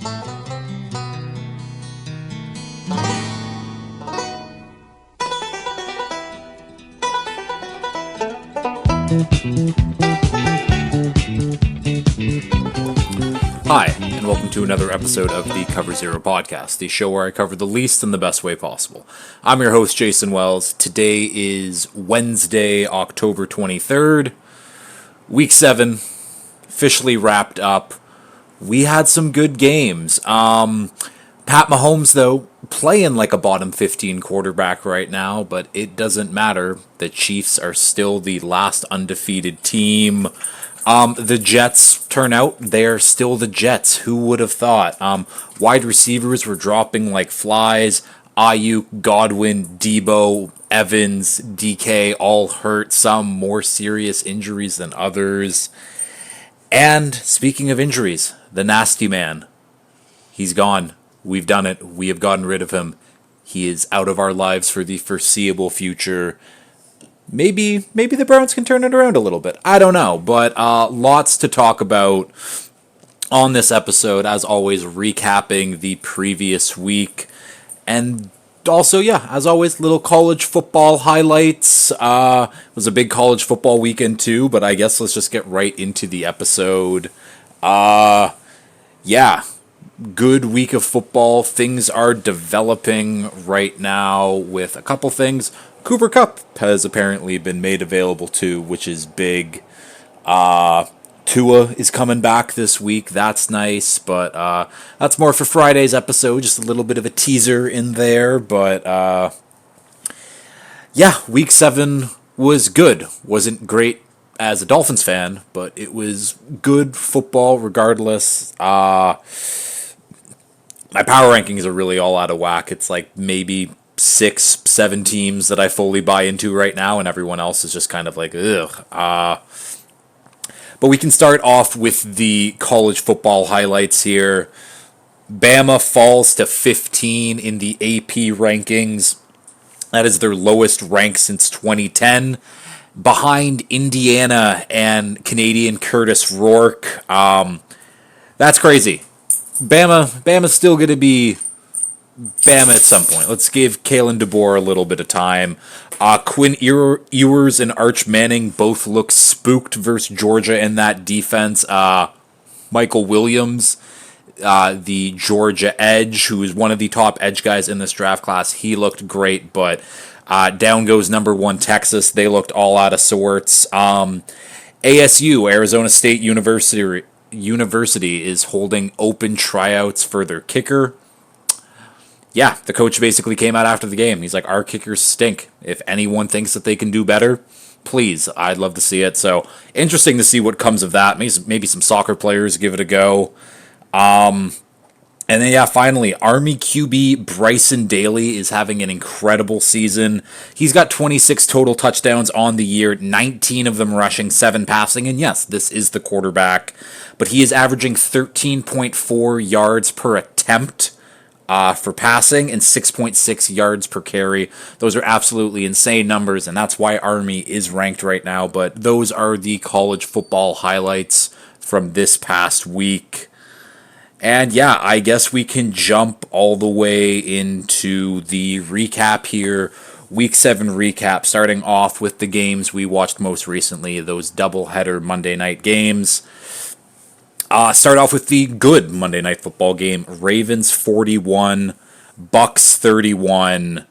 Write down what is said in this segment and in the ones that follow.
Hi, and welcome to another episode of the Cover Zero podcast, the show where I cover the least in the best way possible. I'm your host, Jason Wells. Today is Wednesday, October 23rd. Week 7, officially wrapped up. We had some good games. Pat Mahomes, though, playing like a bottom 15 quarterback right now, but it doesn't matter. The Chiefs are still the last undefeated team. The Jets turn out, they're still the Jets. Who would have thought? Wide receivers were dropping like flies. Ayuk, Godwin, Debo, Evans, DK all hurt. Some more serious injuries than others. And speaking of injuries, the nasty man. He's gone. We've done it. We have gotten rid of him. He is out of our lives for the foreseeable future. Maybe the Browns can turn it around a little bit. I don't know, but lots to talk about on this episode. As always, recapping the previous week, and also, as always, little college football highlights. It was a big college football weekend too, but I guess let's just get right into the episode. Good week of football. Things are developing right now with a couple things. Cooper Kupp has apparently been made available too, which is big. Tua is coming back this week. That's nice, but that's more for Friday's episode. Just a little bit of a teaser in there, but week 7 was good. Wasn't great as a Dolphins fan, but it was good football regardless. My power rankings are really all out of whack. It's like maybe 6-7 teams that I fully buy into right now, and everyone else is just kind of like, ugh. But we can start off with the college football highlights here. Bama falls to 15 in the AP rankings. That is their lowest rank since 2010. Behind Indiana and Canadian Curtis Rourke. That's crazy. Bama's still going to be Bama at some point. Let's give Kalen DeBoer a little bit of time. Quinn Ewers and Arch Manning both look spooked versus Georgia in that defense. Michael Williams, the Georgia edge, who is one of the top edge guys in this draft class, he looked great, but down goes number 1 Texas. They looked all out of sorts. ASU, Arizona State University, is holding open tryouts for their kicker. Yeah, the coach basically came out after the game. He's like, our kickers stink. If anyone thinks that they can do better, please, I'd love to see it. So, interesting to see what comes of that. Maybe some soccer players give it a go. And then, finally, Army QB Bryson Daly is having an incredible season. He's got 26 total touchdowns on the year, 19 of them rushing, 7 passing. And yes, this is the quarterback. But he is averaging 13.4 yards per attempt for passing and 6.6 yards per carry. Those are absolutely insane numbers, and that's why Army is ranked right now. But those are the college football highlights from this past week. And I guess we can jump all the way into the recap here. Week 7 recap, starting off with the games we watched most recently, those doubleheader Monday night games. Start off with the good Monday Night Football game. Ravens 41, Bucks 31.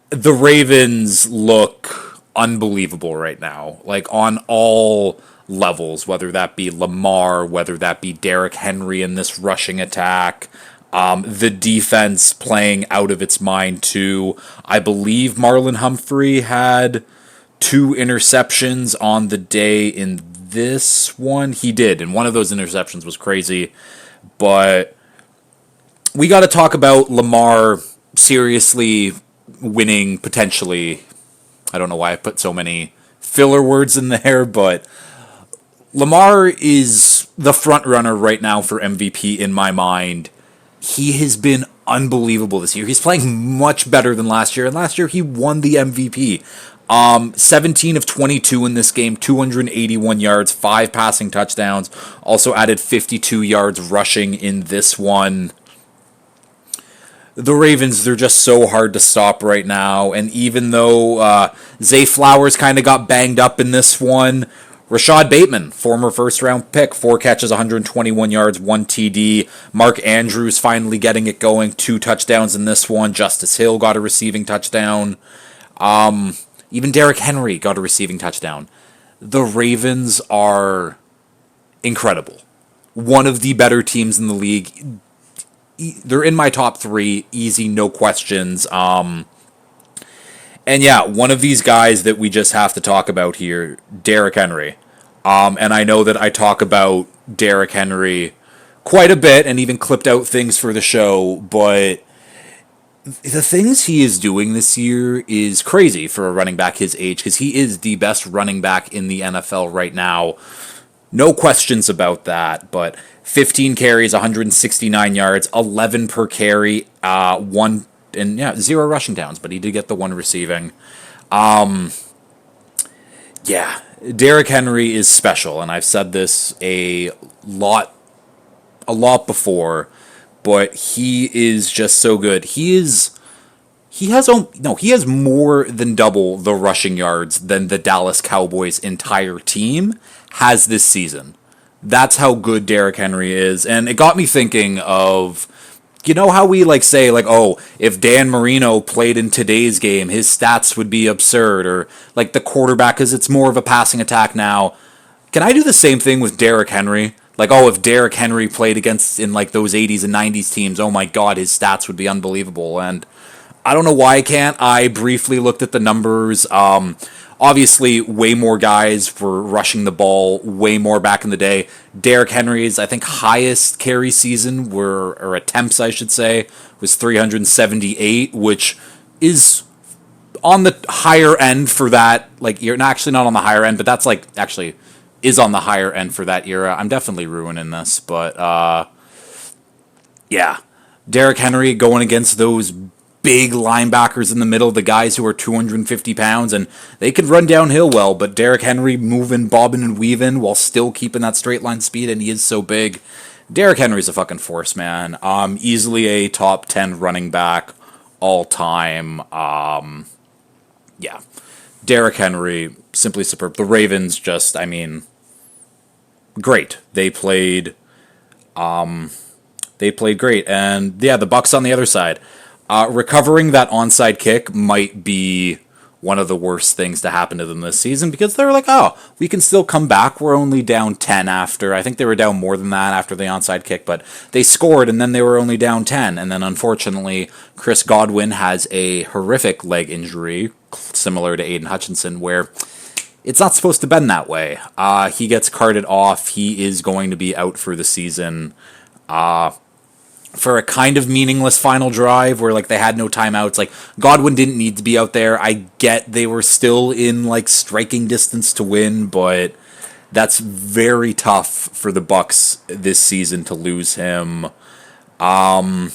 The Ravens look unbelievable right now, like on all levels, whether that be Lamar, whether that be Derrick Henry in this rushing attack. The defense playing out of its mind too. I believe Marlon Humphrey had 2 interceptions on the day in this one. He did, and one of those interceptions was crazy. But we got to talk about Lamar seriously winning, potentially. I don't know why I put so many filler words in there, but Lamar is the front runner right now for MVP in my mind. He has been unbelievable this year. He's playing much better than last year, and last year he won the MVP. 17 of 22 in this game, 281 yards, 5 passing touchdowns. Also added 52 yards rushing in this one. The Ravens, they're just so hard to stop right now. And even though Zay Flowers kind of got banged up in this one, Rashad Bateman, former first-round pick, 4 catches, 121 yards, 1 TD. Mark Andrews finally getting it going, 2 touchdowns in this one. Justice Hill got a receiving touchdown. Even Derrick Henry got a receiving touchdown. The Ravens are incredible. One of the better teams in the league. They're in my top 3, easy, no questions. And yeah, one of these guys that we just have to talk about here, Derrick Henry. And I know that I talk about Derrick Henry quite a bit and even clipped out things for the show, but the things he is doing this year is crazy for a running back his age, because he is the best running back in the NFL right now. No questions about that, but 15 carries, 169 yards, 11 per carry, 0 rushing downs, but he did get the 1 receiving. Yeah, Derrick Henry is special, and I've said this a lot before, but he is just so good. He has more than double the rushing yards than the Dallas Cowboys' entire team has this season. That's how good Derrick Henry is, and it got me thinking of, you know how we say oh, if Dan Marino played in today's game, his stats would be absurd, or the quarterback, because it's more of a passing attack now. Can I do the same thing with Derrick Henry? Oh, if Derrick Henry played against in those 80s and 90s teams, oh my God, his stats would be unbelievable. And I don't know why I can't. I briefly looked at the numbers. Obviously, way more guys were rushing the ball, way more back in the day. Derrick Henry's, I think, highest carry season or attempts, I should say, was 378, which is on the higher end for that. You're actually not on the higher end, but that's actually is on the higher end for that era. I'm definitely ruining this, but yeah. Derrick Henry going against those big linebackers in the middle, the guys who are 250 pounds, and they could run downhill well, but Derrick Henry moving, bobbing, and weaving while still keeping that straight line speed, and he is so big. Derrick Henry's a fucking force, man. Easily a top 10 running back all time. Yeah. Derrick Henry, simply superb. The Ravens just, great. They played great. And yeah, the Bucs on the other side. Recovering that onside kick might be one of the worst things to happen to them this season, because they're oh, we can still come back. We're only down 10 after. I think they were down more than that after the onside kick, but they scored and then they were only down 10. And then unfortunately, Chris Godwin has a horrific leg injury, similar to Aiden Hutchinson, where it's not supposed to bend that way. He gets carted off. He is going to be out for the season. For a kind of meaningless final drive where they had no timeouts. Godwin didn't need to be out there. I get they were still in striking distance to win, but that's very tough for the Bucs this season to lose him. Yeah,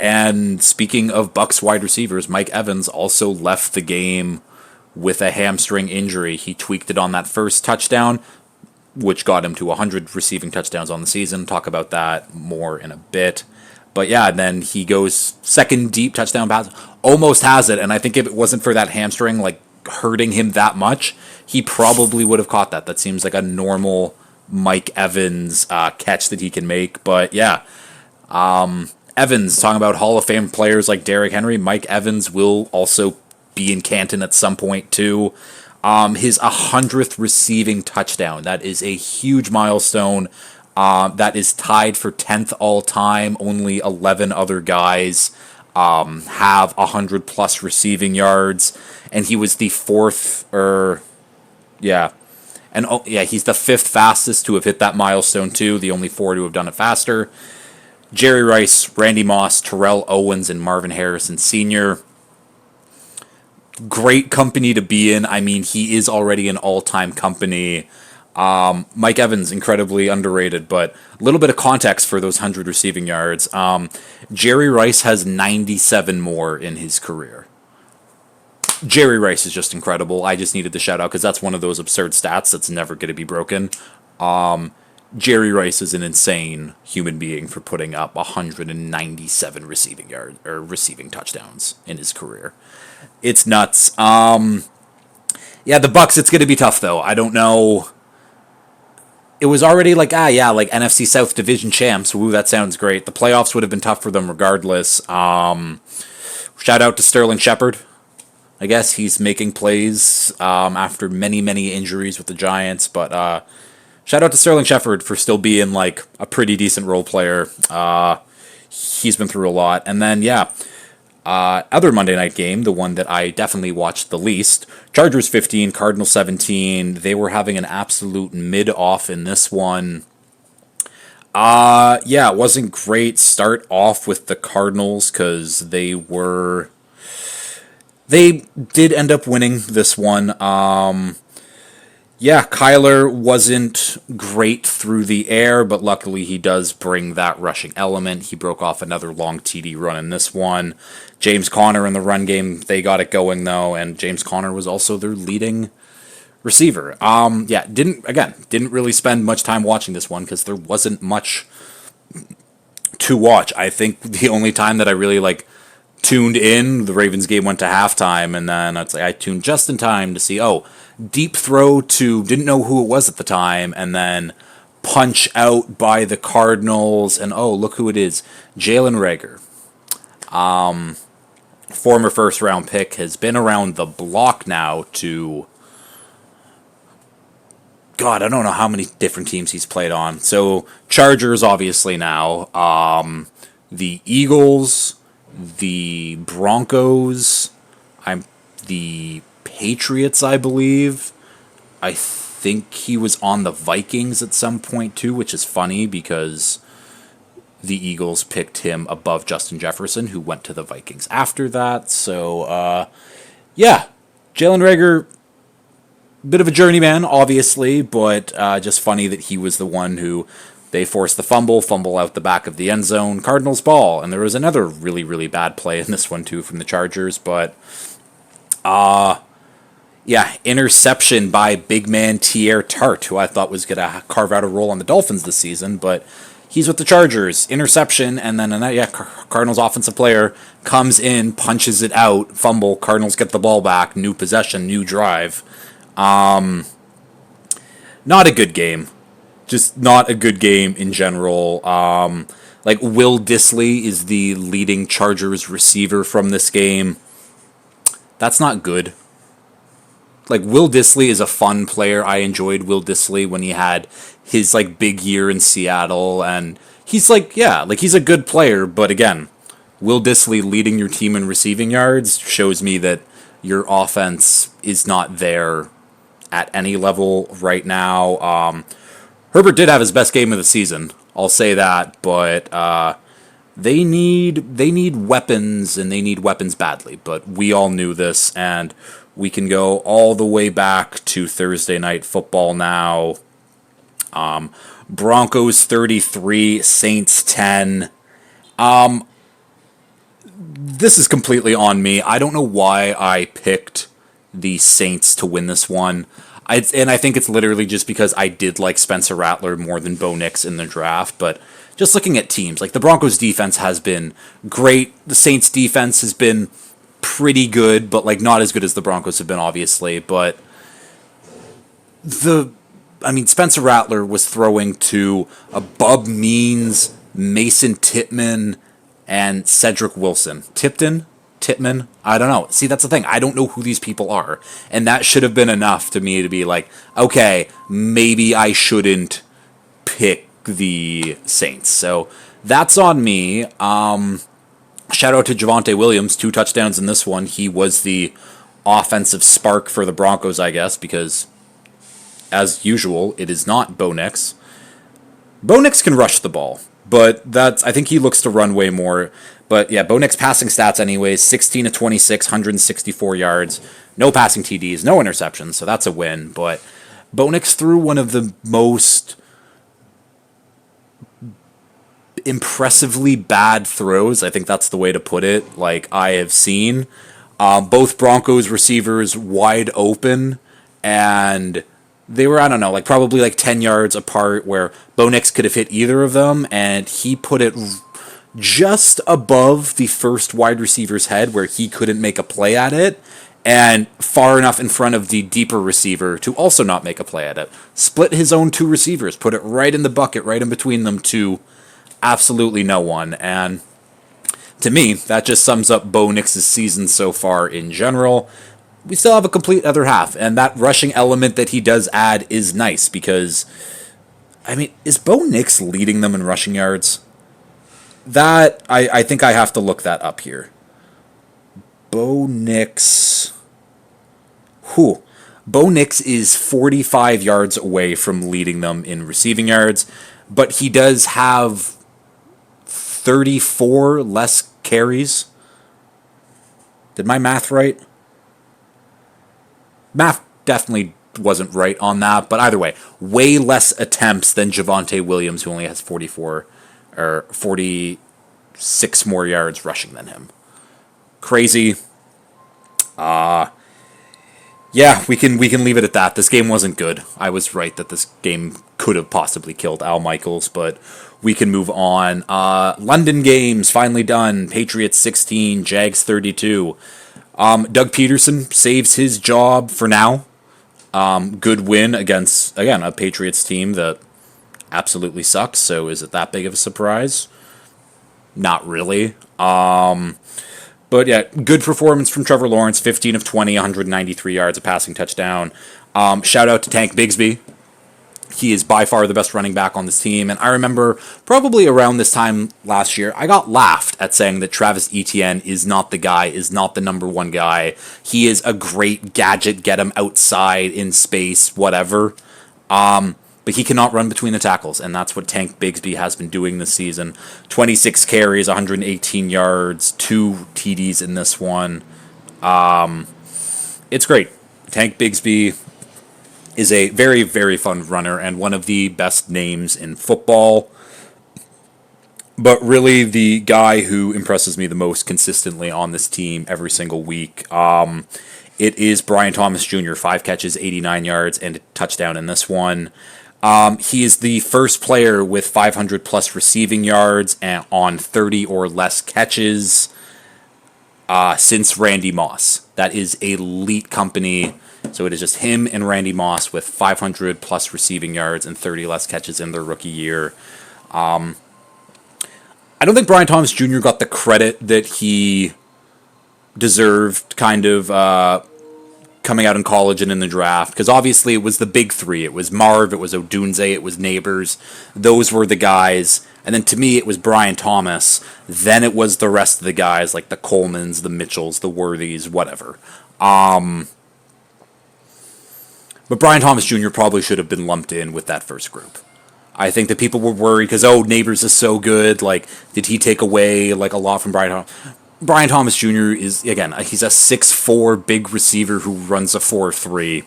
and speaking of Bucs wide receivers, Mike Evans also left the game with a hamstring injury. He tweaked it on that first touchdown, which got him to 100 receiving touchdowns on the season. Talk about that more in a bit. But yeah, then he goes second deep touchdown pass, almost has it, and I think if it wasn't for that hamstring hurting him that much, he probably would have caught that. That seems like a normal Mike Evans catch that he can make. But yeah, Evans, talking about Hall of Fame players like Derrick Henry, Mike Evans will also be in Canton at some point too. His 100th receiving touchdown. That is a huge milestone. That is tied for 10th all time. Only 11 other guys have 100 plus receiving yards, and he was the fourth, he's the 5th fastest to have hit that milestone too. The only 4 to have done it faster. Jerry Rice, Randy Moss, Terrell Owens, and Marvin Harrison Sr. Great company to be in. He is already an all-time company. Mike Evans, incredibly underrated, but a little bit of context for those 100 receiving yards. Jerry Rice has 97 more in his career. Jerry Rice is just incredible. I just needed to shout out because that's one of those absurd stats that's never going to be broken. Jerry Rice is an insane human being for putting up 197 receiving yards or receiving touchdowns in his career. It's nuts. Yeah, the Bucks. It's going to be tough though. I don't know. It was already like like NFC South Division champs. Ooh, that sounds great. The playoffs would have been tough for them regardless. Shout out to Sterling Shepard. I guess he's making plays after many injuries with the Giants, but shout out to Sterling Shepard for still being like a pretty decent role player. He's been through a lot, and then other Monday night game, the one that I definitely watched the least, Chargers 15, Cardinals 17. They were having an absolute mid-off in this one. It wasn't great. Start off with the Cardinals because they did end up winning this one. Kyler wasn't great through the air, but luckily he does bring that rushing element. He broke off another long TD run in this one. James Conner in the run game, they got it going though, and James Conner was also their leading receiver. Didn't really spend much time watching this one because there wasn't much to watch. I think the only time that I really tuned in, the Ravens game went to halftime, and then I tuned just in time to see, deep throw to, didn't know who it was at the time, and then punch out by the Cardinals, and look who it is, Jalen Reagor. Former first round pick, has been around the block now to, God, I don't know how many different teams he's played on. So, Chargers, obviously now, the Eagles, the Broncos, the Patriots, I believe. I think he was on the Vikings at some point too, which is funny because the Eagles picked him above Justin Jefferson, who went to the Vikings after that. So, Jalen Reagor, bit of a journeyman, obviously, but just funny that he was the one who they forced the fumble out the back of the end zone, Cardinals ball, and there was another really bad play in this one too from the Chargers, but interception by big man Tier Tart, who I thought was going to carve out a role on the Dolphins this season, but he's with the Chargers. Interception, and then Cardinals offensive player comes in, punches it out, fumble, Cardinals get the ball back, new possession, new drive. Not a good game. Just not a good game in general. Will Dissly is the leading Chargers receiver from this game. That's not good. Will Dissly is a fun player. I enjoyed Will Dissly when he had his big year in Seattle, and he's he's a good player, but again, Will Dissly leading your team in receiving yards shows me that your offense is not there at any level right now. Herbert did have his best game of the season, I'll say that, but they need weapons, and they need weapons badly, but we all knew this, and we can go all the way back to Thursday Night Football now. Broncos 33, Saints 10. This is completely on me. I don't know why I picked the Saints to win this one. I think it's literally just because I did like Spencer Rattler more than Bo Nix in the draft, but just looking at teams, the Broncos defense has been great. The Saints defense has been pretty good, but not as good as the Broncos have been, obviously. But Spencer Rattler was throwing to a Bub Means, Mason Tippmann, and Cedric Wilson. Tippmann? I don't know. See, that's the thing. I don't know who these people are. And that should have been enough to me to be okay, maybe I shouldn't pick the Saints. So that's on me. Shout out to Javonte Williams, 2 touchdowns in this one. He was the offensive spark for the Broncos, I guess, because as usual, it is not Bo Nix. Bo Nix can rush the ball, but I think he looks to run way more. But yeah, Bo Nix passing stats anyways, 16 of 26, 164 yards, no passing TDs, no interceptions, so that's a win. But Bo Nix threw one of the most impressively bad throws, I think that's the way to put it, I have seen. Both Broncos receivers wide open, and they were, I don't know, like probably like 10 yards apart where Bo Nix could have hit either of them, and he put it just above the first wide receiver's head where he couldn't make a play at it, and far enough in front of the deeper receiver to also not make a play at it. Split his own two receivers, put it right in the bucket, right in between them to absolutely no one. And to me, that just sums up Bo Nix's season so far in general. We still have a complete other half, and that rushing element that he does add is nice because, I mean, is Bo Nix leading them in rushing yards? That, I think I have to look that up here. Bo Nix. Bo Nix is 45 yards away from leading them in receiving yards, but he does have 34 less carries. Did my math right? Math definitely wasn't right on that, but either way, way less attempts than Javonte Williams, who only has 44 or 46 more yards rushing than him. Crazy. Yeah, we can leave it at that. This game wasn't good. I was right that this game could have possibly killed Al Michaels, but we can move on. London games finally done. Patriots 16, Jags 32. Doug Peterson saves his job for now. Good win against, again, a Patriots team that absolutely sucks. So is it that big of a surprise? Not really. But yeah, good performance from Trevor Lawrence, 15 of 20, 193 yards, a passing touchdown. Shout out to Tank Bigsby. He is by far the best running back on this team. And I remember probably around this time last year, I got laughed at saying that Travis Etienne is not the guy, is not the number one guy. He is a great gadget, get him outside in space, whatever. But he cannot run between the tackles, and that's what Tank Bigsby has been doing this season. 26 carries, 118 yards, 2 TDs in this one. It's great. Tank Bigsby is a very, very fun runner and one of the best names in football. But really, the guy who impresses me the most consistently on this team every single week, it is Brian Thomas Jr., 5 catches, 89 yards, and a touchdown in this one. He is the first player with 500 plus receiving yards and on 30 or less catches since Randy Moss. That is elite company. So it is just him and Randy Moss with 500 plus receiving yards and 30 less catches in their rookie year. I don't think Brian Thomas Jr. got the credit that he deserved kind of coming out in college and in the draft, because obviously it was the big three. It was Marv, it was Odunze, it was Neighbors. Those were the guys. And then to me, it was Brian Thomas. Then it was the rest of the guys, like the Colemans, the Mitchells, the Worthies, whatever. But Brian Thomas Jr. probably should have been lumped in with that first group. I think that people were worried because, Neighbors is so good. Like, did he take away, like, a lot from Brian Thomas? Brian Thomas Jr. is, again, he's a 6'4", big receiver who runs a 4.3.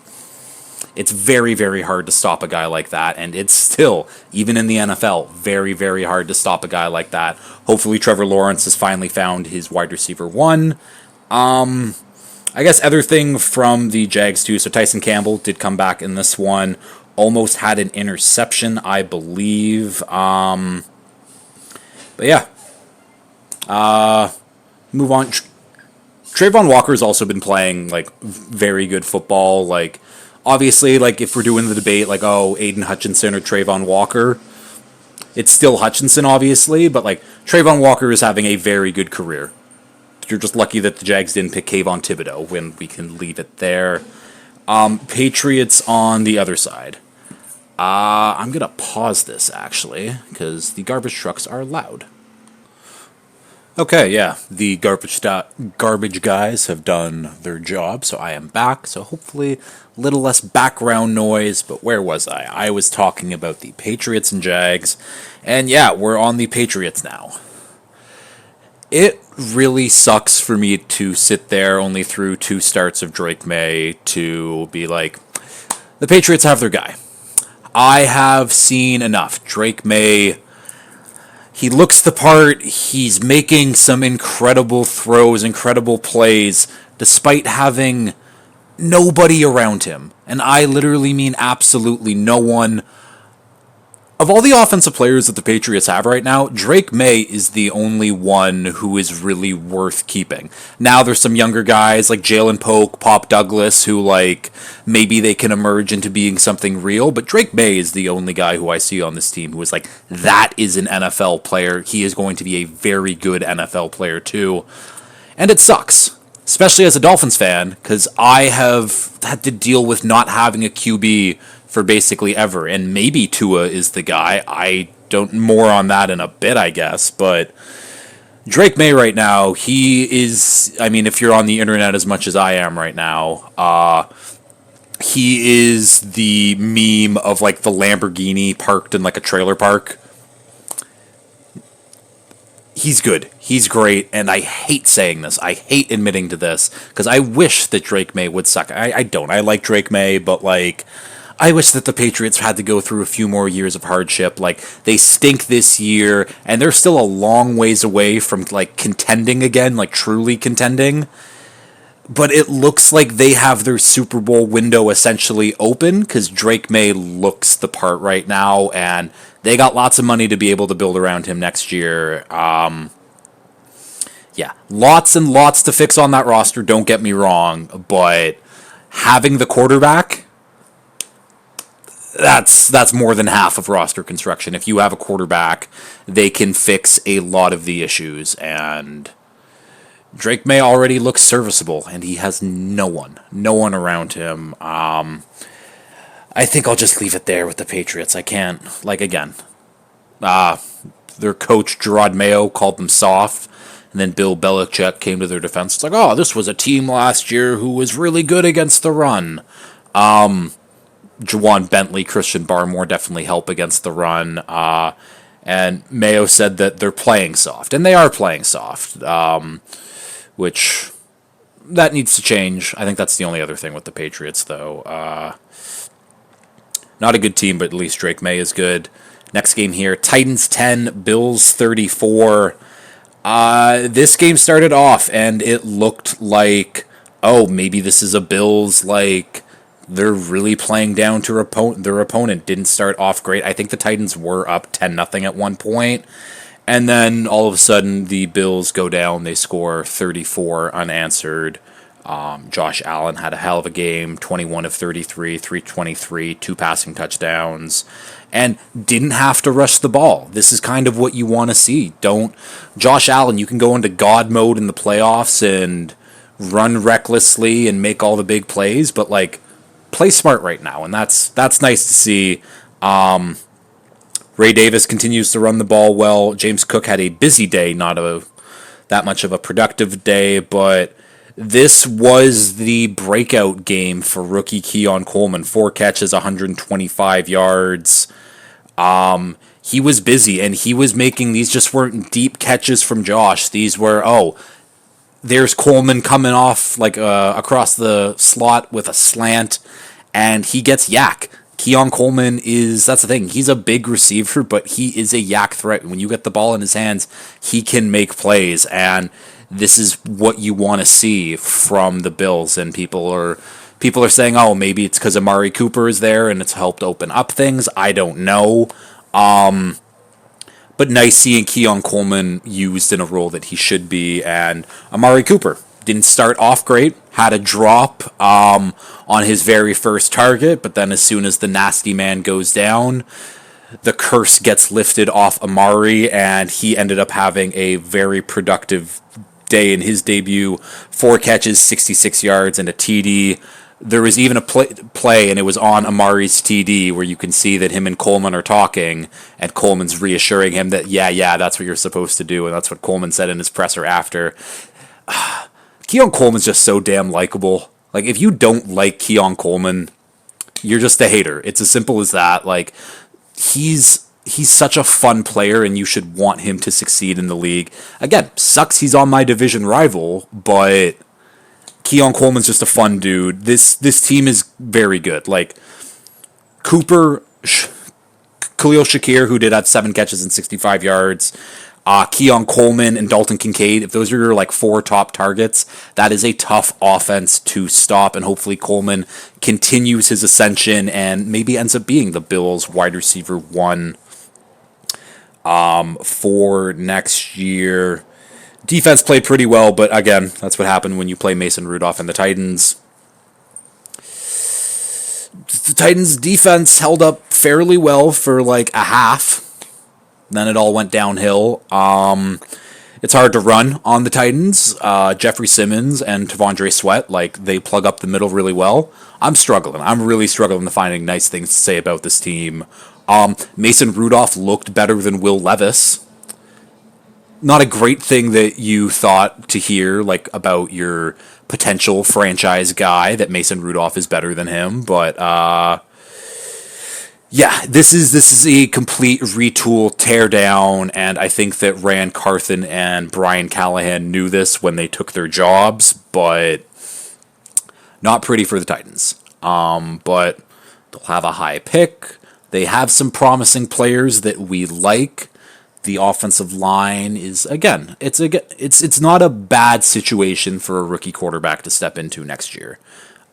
It's very, very hard to stop a guy like that, and it's still, even in the NFL, very, very hard to stop a guy like that. Hopefully Trevor Lawrence has finally found his wide receiver one. I guess other thing from the Jags, too, so Tyson Campbell did come back in this one, almost had an interception, I believe. But yeah. Move on. Trayvon Walker's also been playing, like, very good football. Like, obviously, like, if we're doing the debate, like, Aiden Hutchinson or Trayvon Walker, it's still Hutchinson, obviously, but, like, Trayvon Walker is having a very good career. You're just lucky that the Jags didn't pick Kayvon Thibodeau when we can leave it there. Patriots on the other side. I'm going to pause this, actually, because the garbage trucks are loud. Okay, yeah, the garbage guys have done their job, so I am back. So hopefully a little less background noise, but where was I? I was talking about the Patriots and Jags, and yeah, we're on the Patriots now. It really sucks for me to sit there only through 2 starts of Drake May to be like, the Patriots have their guy. I have seen enough. Drake May, he looks the part, he's making some incredible throws, incredible plays. despite having nobody around him, and I literally mean absolutely no one. Of all the offensive players that the Patriots have right now, Drake May is the only one who is really worth keeping. Now there's some younger guys like Jalen Polk, Pop Douglas, who like maybe they can emerge into being something real, but Drake May is the only guy who I see on this team who is like, that is an NFL player. He is going to be a very good NFL player too. And it sucks, especially as a Dolphins fan, because I have had to deal with not having a QB for basically ever, and maybe Tua is the guy. I don't, more on that in a bit, I guess, but Drake May right now, he is, I mean, if you're on the internet as much as I am right now, he is the meme of like the Lamborghini parked in like a trailer park. He's good. He's great, and I hate saying this. I hate admitting to this, because I wish that Drake May would suck. I don't. I like Drake May, but like, I wish that the Patriots had to go through a few more years of hardship. Like, they stink this year, and they're still a long ways away from, like, contending again, like, truly contending. But it looks like they have their Super Bowl window essentially open, because Drake May looks the part right now, and they got lots of money to be able to build around him next year. Yeah, lots and lots to fix on that roster, don't get me wrong, but having the quarterback, that's more than half of roster construction. If you have a quarterback, they can fix a lot of the issues, and Drake May already looks serviceable, and he has no one around him. I think I'll just leave it there with the Patriots. I can't, like, again, their coach Gerard Mayo called them soft, and then Bill Belichick came to their defense. It's like, oh, this was a team last year who was really good against the run. Juwan Bentley, Christian Barmore definitely help against the run. And Mayo said that they're playing soft, and they are playing soft, which that needs to change. I think that's the only other thing with the Patriots, though. Not a good team, but at least Drake May is good. Next game here, Titans 10, Bills 34. This game started off, and it looked like, oh, maybe this is a Bills, like, they're really playing down to their opponent. Didn't start off great. I think the Titans were up 10-0 at one point. And then all of a sudden the Bills go down. They score 34 unanswered. Josh Allen had a hell of a game. 21 of 33, 323, 2 passing touchdowns. And didn't have to rush the ball. This is kind of what you want to see. Josh Allen, you can go into God mode in the playoffs and run recklessly and make all the big plays. But like, play smart right now, and that's nice to see. Ray Davis continues to run the ball well. James Cook had a busy day, not that much of a productive day, but this was the breakout game for rookie Keon Coleman. 4 catches, 125 yards. He was busy, and he was making, these just weren't deep catches from Josh. These were, there's Coleman coming off like across the slot with a slant, and he gets yak. Keon Coleman that's the thing, he's a big receiver, but he is a yak threat. When you get the ball in his hands, he can make plays, and this is what you want to see from the Bills. And people are saying, oh, maybe it's because Amari Cooper is there and it's helped open up things. I don't know. But nice seeing Keon Coleman used in a role that he should be. And Amari Cooper didn't start off great, had a drop on his very first target, but then as soon as the nasty man goes down, the curse gets lifted off Amari, and he ended up having a very productive day in his debut. 4 catches, 66 yards, and a TD. There was even a play, and it was on Amari's TD, where you can see that him and Coleman are talking, and Coleman's reassuring him that, yeah, that's what you're supposed to do, and that's what Coleman said in his presser after. Keon Coleman's just so damn likable. Like, if you don't like Keon Coleman, you're just a hater. It's as simple as that. Like, he's such a fun player, and you should want him to succeed in the league. Again, sucks he's on my division rival, but Keon Coleman's just a fun dude. This team is very good. Like, Khalil Shakir, who did have 7 catches and 65 yards. Keon Coleman and Dalton Kincaid, if those are your like 4 top targets, that is a tough offense to stop. And hopefully Coleman continues his ascension and maybe ends up being the Bills' wide receiver 1 for next year. Defense played pretty well, but again, that's what happened when you play Mason Rudolph and the Titans. The Titans' defense held up fairly well for like a half. Then it all went downhill. It's hard to run on the Titans. Jeffrey Simmons and Tavondre Sweat, like, they plug up the middle really well. I'm struggling. I'm really struggling to finding nice things to say about this team. Mason Rudolph looked better than Will Levis. Not a great thing that you thought to hear, like, about your potential franchise guy, that Mason Rudolph is better than him, but yeah, this is a complete retool, tear down, and I think that Rand Carthen and Brian Callahan knew this when they took their jobs, but not pretty for the Titans. But they'll have a high pick. They have some promising players that we like. The offensive line is, again, it's not a bad situation for a rookie quarterback to step into next year.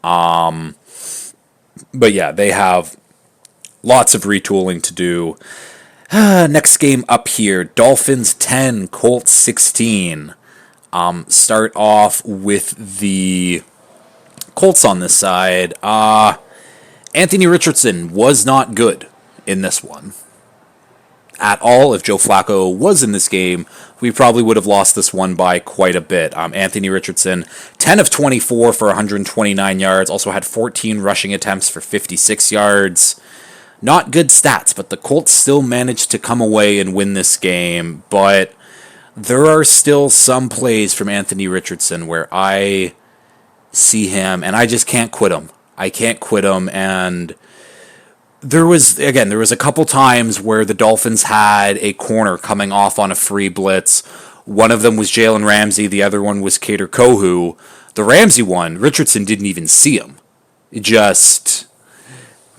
But yeah, they have lots of retooling to do. Next game up here, Dolphins 10, Colts 16. Start off with the Colts on this side. Anthony Richardson was not good in this one at all. If Joe Flacco was in this game, we probably would have lost this one by quite a bit. Anthony Richardson, 10 of 24 for 129 yards, also had 14 rushing attempts for 56 yards. Not good stats, but the Colts still managed to come away and win this game. But there are still some plays from Anthony Richardson where I see him and I just can't quit him. I can't quit him, and there was a couple times where the Dolphins had a corner coming off on a free blitz. One of them was Jalen Ramsey, the other one was Kader Kohu. The Ramsey one, Richardson didn't even see him.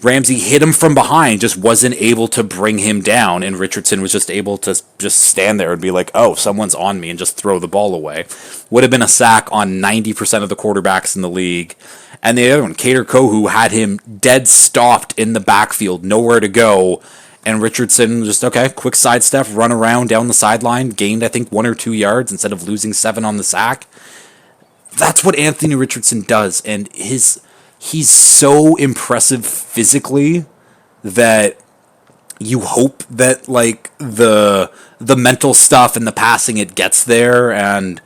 Ramsey hit him from behind, just wasn't able to bring him down, and Richardson was just able to just stand there and be like, oh, someone's on me, and just throw the ball away. Would have been a sack on 90% of the quarterbacks in the league. And the other one, Kader Kohu, had him dead stopped in the backfield, nowhere to go, and Richardson just, okay, quick sidestep, run around down the sideline, gained, I think, 1 or 2 yards instead of losing 7 on the sack. That's what Anthony Richardson does, and he's so impressive physically that you hope that, like, the mental stuff and the passing, it gets there, and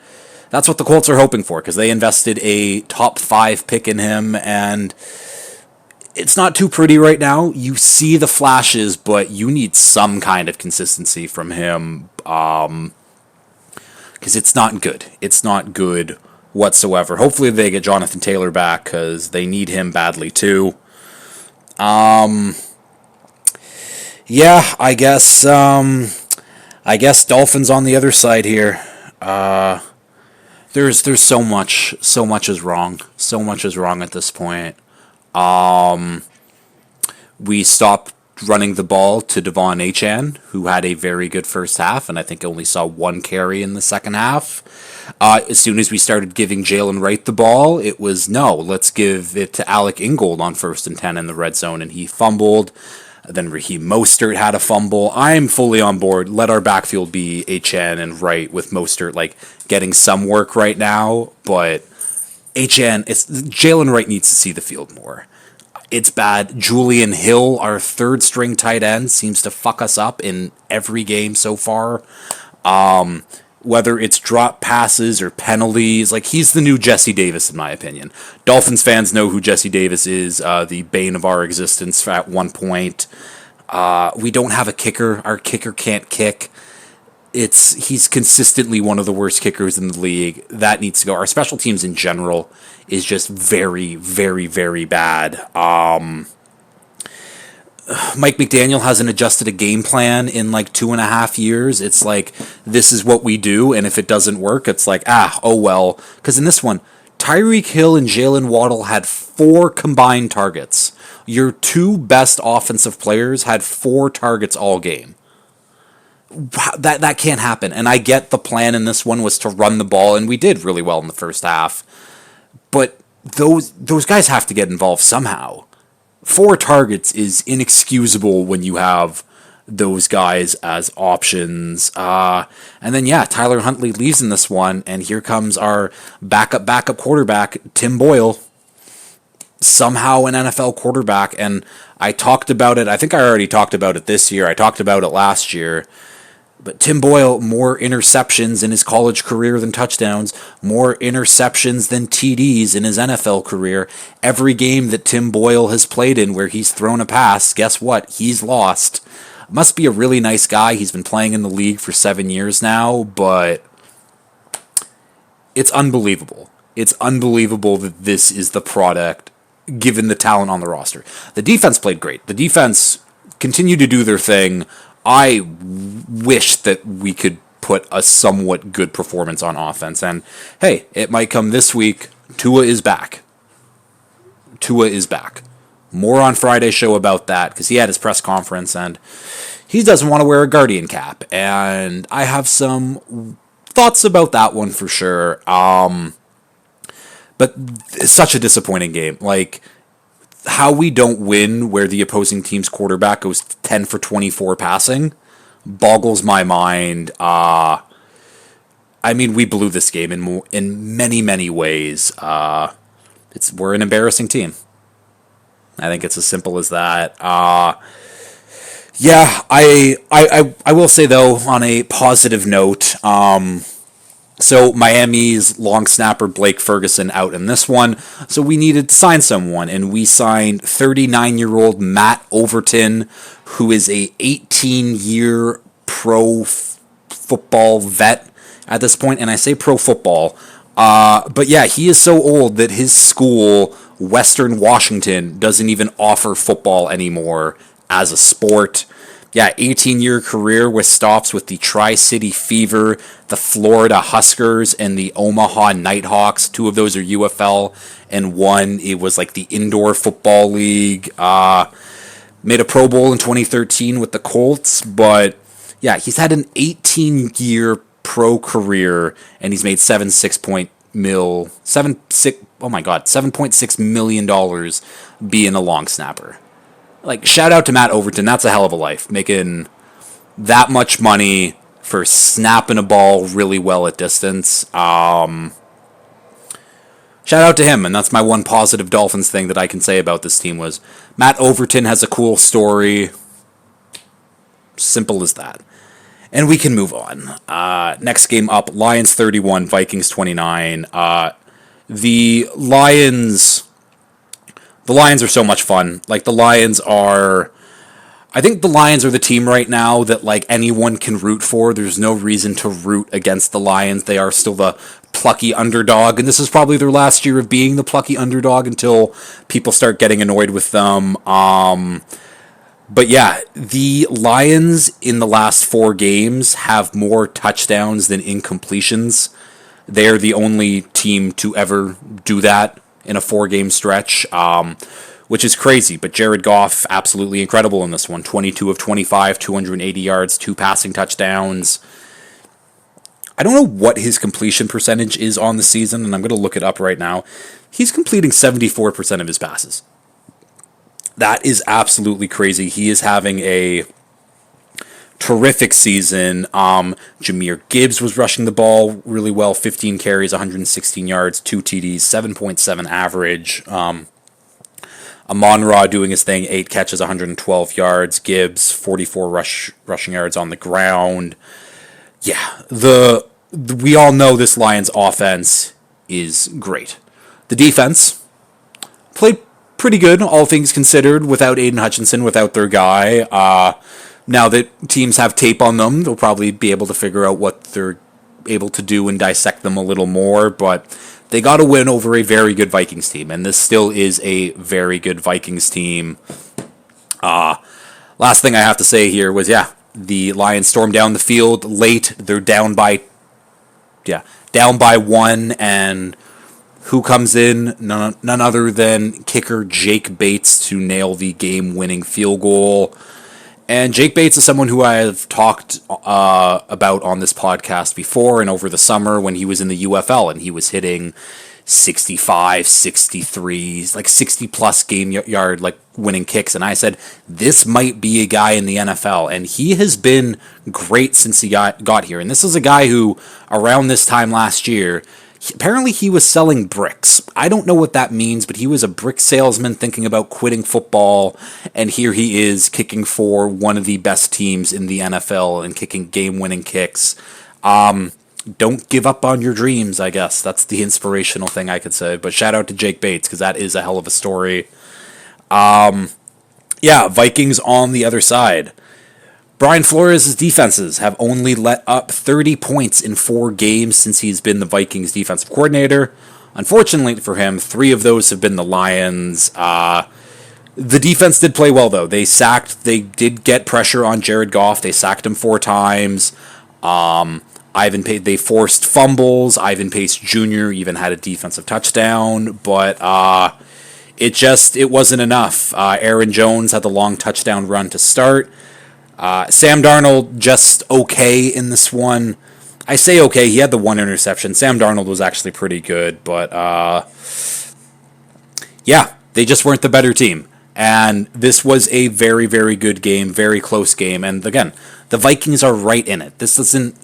that's what the Colts are hoping for, because they invested a top 5 pick in him, and it's not too pretty right now. You see the flashes, but you need some kind of consistency from him, because it's not good. It's not good whatsoever. Hopefully they get Jonathan Taylor back, because they need him badly too. Yeah, I guess Dolphins on the other side here. There's so much is wrong. So much is wrong at this point. We stopped running the ball to Devon Achane, who had a very good first half, and I think only saw 1 carry in the second half. As soon as we started giving Jalen Wright the ball, it was, no, let's give it to Alec Ingold on 1st and 10 in the red zone, and he fumbled. Then Raheem Mostert had a fumble. I'm fully on board. Let our backfield be Achane and Wright, with Mostert like getting some work right now, but Jalen Wright needs to see the field more. It's bad. Julian Hill, our 3rd string tight end, seems to fuck us up in every game so far. Whether it's drop passes or penalties, like, he's the new Jesse Davis, in my opinion. Dolphins fans know who Jesse Davis is, the bane of our existence at one point. We don't have a kicker. Our kicker can't kick. He's consistently one of the worst kickers in the league. That needs to go. Our special teams in general is just very, very, very bad. Mike McDaniel hasn't adjusted a game plan in like 2.5 years. It's like, this is what we do, and if it doesn't work, it's like, oh well. Because in this one, Tyreek Hill and Jalen Waddle had 4 combined targets. Your 2 best offensive players had 4 targets all game. That can't happen. And I get the plan in this one was to run the ball, and we did really well in the first half. But those guys have to get involved somehow. 4 targets is inexcusable when you have those guys as options. And then, yeah, Tyler Huntley leaves in this one, and here comes our backup quarterback, Tim Boyle. Somehow an NFL quarterback, and I talked about it. I think I already talked about it this year. I talked about it last year. But Tim Boyle, more interceptions in his college career than touchdowns, more interceptions than TDs in his NFL career. Every game that Tim Boyle has played in where he's thrown a pass, guess what? He's lost. Must be a really nice guy. He's been playing in the league for 7 years now, but it's unbelievable. It's unbelievable that this is the product, given the talent on the roster. The defense played great. The defense continued to do their thing. I wish that we could put a somewhat good performance on offense. And, hey, it might come this week. Tua is back. Tua is back. More on Friday's show about that, because he had his press conference, and he doesn't want to wear a Guardian cap. And I have some thoughts about that one for sure. But it's such a disappointing game. Like, how we don't win where the opposing team's quarterback goes 10 for 24 passing boggles my mind. I mean, we blew this game in many, many ways. We're an embarrassing team. I think it's as simple as that. Yeah, I will say, though, on a positive note, so Miami's long snapper Blake Ferguson out in this one, so we needed to sign someone, and we signed 39-year-old Matt Overton, who is a 18-year pro football vet at this point, and I say pro football, but yeah, he is so old that his school, Western Washington, doesn't even offer football anymore as a sport. Yeah, 18-year career with stops with the Tri-City Fever, the Florida Huskers, and the Omaha Nighthawks. 2 of those are UFL, and 1, it was like the Indoor Football League. Made a Pro Bowl in 2013 with the Colts, but yeah, he's had an 18-year pro career, and he's made $7.6 million being a long snapper. Like, shout out to Matt Overton. That's a hell of a life, making that much money for snapping a ball really well at distance. Shout out to him, and that's my one positive Dolphins thing that I can say about this team was Matt Overton has a cool story. Simple as that. And we can move on. Next game up, Lions 31, Vikings 29. The Lions are so much fun. Like, I think the Lions are the team right now that, like, anyone can root for. There's no reason to root against the Lions. They are still the plucky underdog, and this is probably their last year of being the plucky underdog until people start getting annoyed with them. But yeah, the Lions in the last 4 games have more touchdowns than incompletions. They're the only team to ever do that in a 4-game stretch, which is crazy. But Jared Goff, absolutely incredible in this one. 22 of 25, 280 yards, 2 passing touchdowns. I don't know what his completion percentage is on the season, and I'm going to look it up right now. He's completing 74% of his passes. That is absolutely crazy. He is having a terrific season. Jahmyr Gibbs was rushing the ball really well. 15 carries, 116 yards, 2 TDs, 7.7 average. Amon-Ra doing his thing, 8 catches, 112 yards. Gibbs, 44 rushing yards on the ground. Yeah, we all know this Lions offense is great. The defense played pretty good, all things considered, without Aiden Hutchinson, without their guy. Now that teams have tape on them, they'll probably be able to figure out what they're able to do and dissect them a little more, but they got to win over a very good Vikings team, and this still is a very good Vikings team. Last thing I have to say here was, yeah, the Lions stormed down the field late. They're down by 1, and who comes in? None other than kicker Jake Bates to nail the game-winning field goal. And Jake Bates is someone who I have talked about on this podcast before and over the summer when he was in the UFL and he was hitting 65, 63, like 60 plus game yard, like winning kicks. And I said, this might be a guy in the NFL. And he has been great since he got here. And this is a guy who, around this time last year, apparently he was selling bricks. I don't know what that means, but he was a brick salesman thinking about quitting football, and here he is kicking for one of the best teams in the NFL and kicking game-winning kicks. Don't give up on your dreams, I guess. That's the inspirational thing I could say. But shout out to Jake Bates, because that is a hell of a story. Vikings on the other side. Brian Flores' defenses have only let up 30 points in 4 games since he's been the Vikings defensive coordinator. Unfortunately for him, 3 of those have been the Lions. The defense did play well, though. They did get pressure on Jared Goff. They sacked him 4 times. They forced fumbles. Ivan Pace Jr. even had a defensive touchdown, but it wasn't enough. Aaron Jones had the long touchdown run to start. Sam Darnold just okay in this one. I say okay, he had the 1 interception. Sam Darnold was actually pretty good, but they just weren't the better team. And this was a very, very good game, very close game. And again, the Vikings are right in it. This isn't,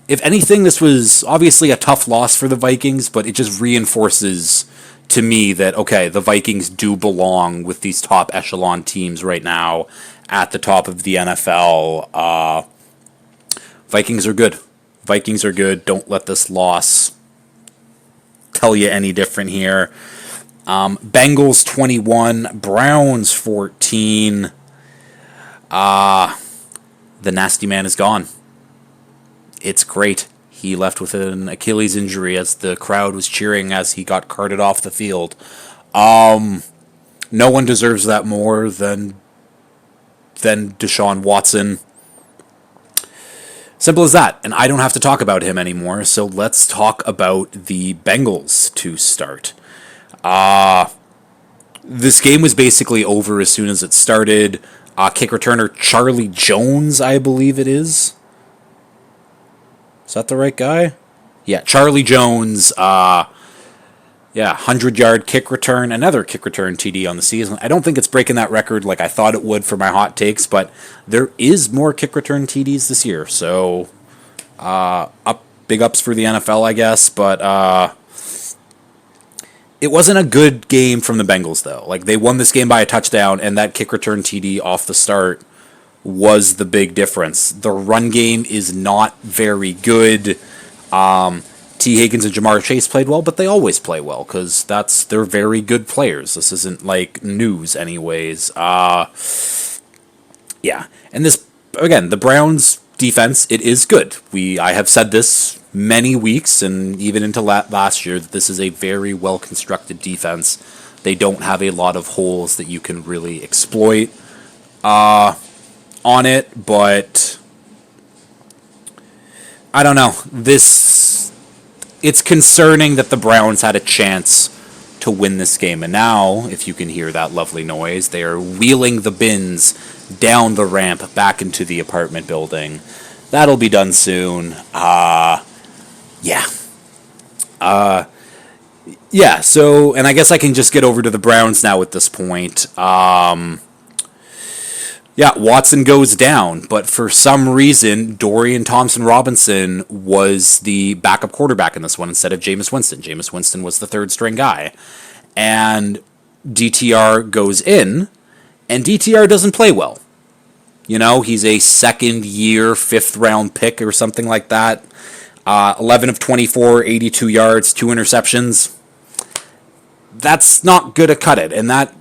if anything, this was obviously a tough loss for the Vikings, but it just reinforces to me that, okay, the Vikings do belong with these top echelon teams right now at the top of the NFL. Vikings are good. Vikings are good. Don't let this loss tell you any different here. Bengals 21, Browns 14. The nasty man is gone. It's great. He left with an Achilles injury as the crowd was cheering as he got carted off the field. No one deserves that more than Deshaun Watson. Simple as that. And I don't have to talk about him anymore, so let's talk about the Bengals to start. This game was basically over as soon as it started. Kick returner Charlie Jones, I believe it is. Is that the right guy? Yeah, Charlie Jones, 100-yard kick return, another kick return TD on the season. I don't think it's breaking that record like I thought it would for my hot takes, but there is more kick return TDs this year. So, big ups for the NFL, I guess, but it wasn't a good game from the Bengals, though. Like, they won this game by a touchdown, and that kick return TD off the start was the big difference. The run game is not very good. T. Higgins and Jamar Chase played well, but they always play well because they're very good players. This isn't like news anyways. And this, again, the Browns defense, it is good. I have said this many weeks and even into last year that this is a very well-constructed defense. They don't have a lot of holes that you can really exploit on it, but I don't know. It's concerning that the Browns had a chance to win this game, and now, if you can hear that lovely noise, they are wheeling the bins down the ramp back into the apartment building. That'll be done soon. So, and I guess I can just get over to the Browns now at this point. Watson goes down, but for some reason, Dorian Thompson-Robinson was the backup quarterback in this one instead of Jameis Winston. Jameis Winston was the third-string guy. And DTR goes in, and DTR doesn't play well. You know, he's a second-year, fifth-round pick or something like that. 11 of 24, 82 yards, 2 interceptions. That's not good to cut it, and that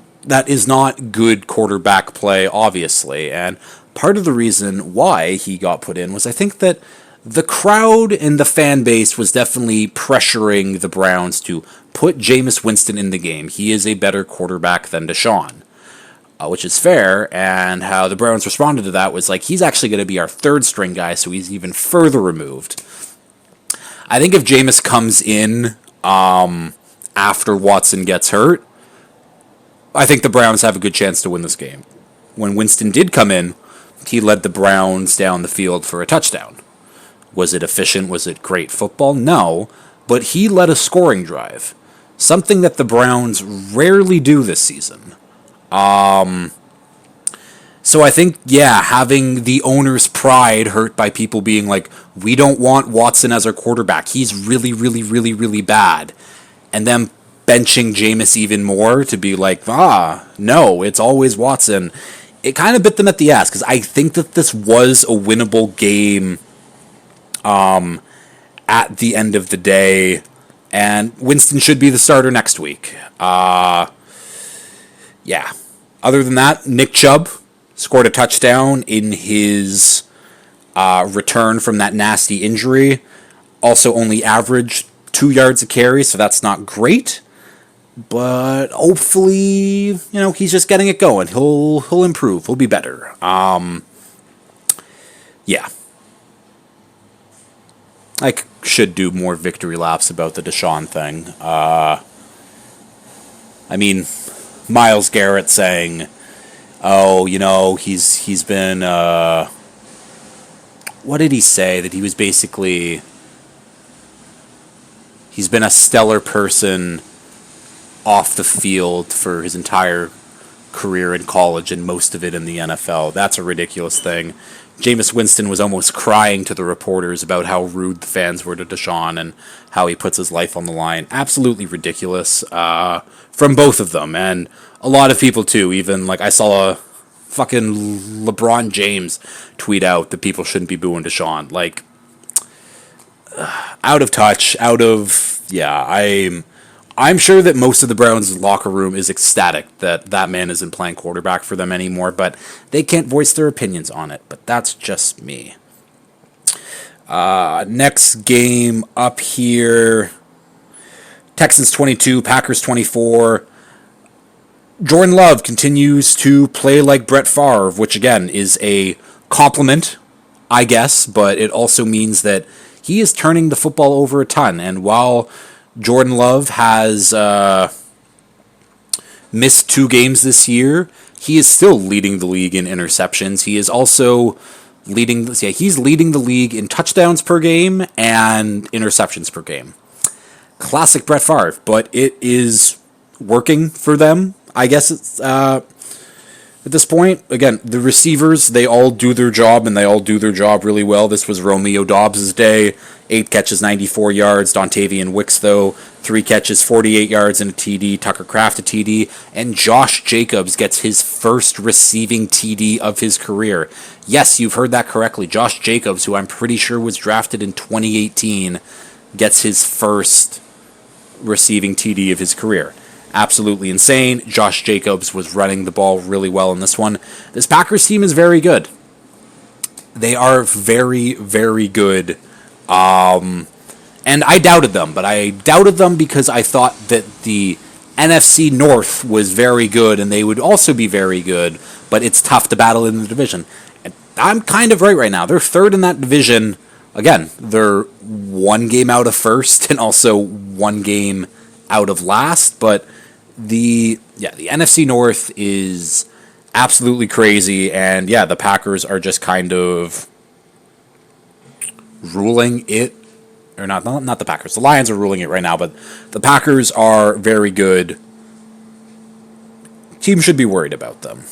is not good quarterback play, obviously. And part of the reason why he got put in was I think that the crowd and the fan base was definitely pressuring the Browns to put Jameis Winston in the game. He is a better quarterback than Deshaun, which is fair. And how the Browns responded to that was like, he's actually going to be our third-string guy, so he's even further removed. I think if Jameis comes in after Watson gets hurt, I think the Browns have a good chance to win this game. When Winston did come in, he led the Browns down the field for a touchdown. Was it efficient? Was it great football? No, but he led a scoring drive, something that the Browns rarely do this season. So I think, yeah, having the owner's pride hurt by people being like, we don't want Watson as our quarterback. He's really, really, really, really bad. And then benching Jameis even more to be like, no, it's always Watson. It kind of bit them at the ass because I think that this was a winnable game at the end of the day. And Winston should be the starter next week. Yeah. Other than that, Nick Chubb scored a touchdown in his return from that nasty injury. Also only averaged 2 yards a carry, so that's not great. But hopefully, he's just getting it going. He'll improve. He'll be better. Yeah. I should do more victory laps about the Deshaun thing. Myles Garrett saying, he's been, what did he say? That he was basically, he's been a stellar person off the field for his entire career in college and most of it in the NFL. That's a ridiculous thing. Jameis Winston was almost crying to the reporters about how rude the fans were to Deshaun and how he puts his life on the line. Absolutely ridiculous from both of them. And a lot of people, too. Even, I saw a fucking LeBron James tweet out that people shouldn't be booing Deshaun. Out of touch, I'm sure that most of the Browns' locker room is ecstatic that that man isn't playing quarterback for them anymore, but they can't voice their opinions on it. But that's just me. Next game up here, Texans 22, Packers 24. Jordan Love continues to play like Brett Favre, which again is a compliment, I guess, but it also means that he is turning the football over a ton. And while Jordan Love has missed 2 games this year, he is still leading the league in interceptions. He is also leading the league in touchdowns per game and interceptions per game. Classic Brett Favre, but it is working for them, I guess. It's at this point, again, the receivers, they all do their job, and they all do their job really well. This was Romeo Dobbs' day. 8 catches, 94 yards. Dontavian Wicks, though, 3 catches, 48 yards and a TD. Tucker Kraft a TD. And Josh Jacobs gets his first receiving TD of his career. Yes, you've heard that correctly. Josh Jacobs, who I'm pretty sure was drafted in 2018, gets his first receiving TD of his career. Absolutely insane. Josh Jacobs was running the ball really well in this one. This Packers team is very good. They are very, very good. And I doubted them, but I doubted them because I thought that the NFC North was very good and they would also be very good, but it's tough to battle in the division. And I'm kind of right now. They're third in that division. Again, they're 1 game out of first and also 1 game out of last, but the NFC North is absolutely crazy, and the Packers are just kind of ruling it, or not the Packers. The Lions are ruling it right now, but the Packers are very good. Team should be worried about them.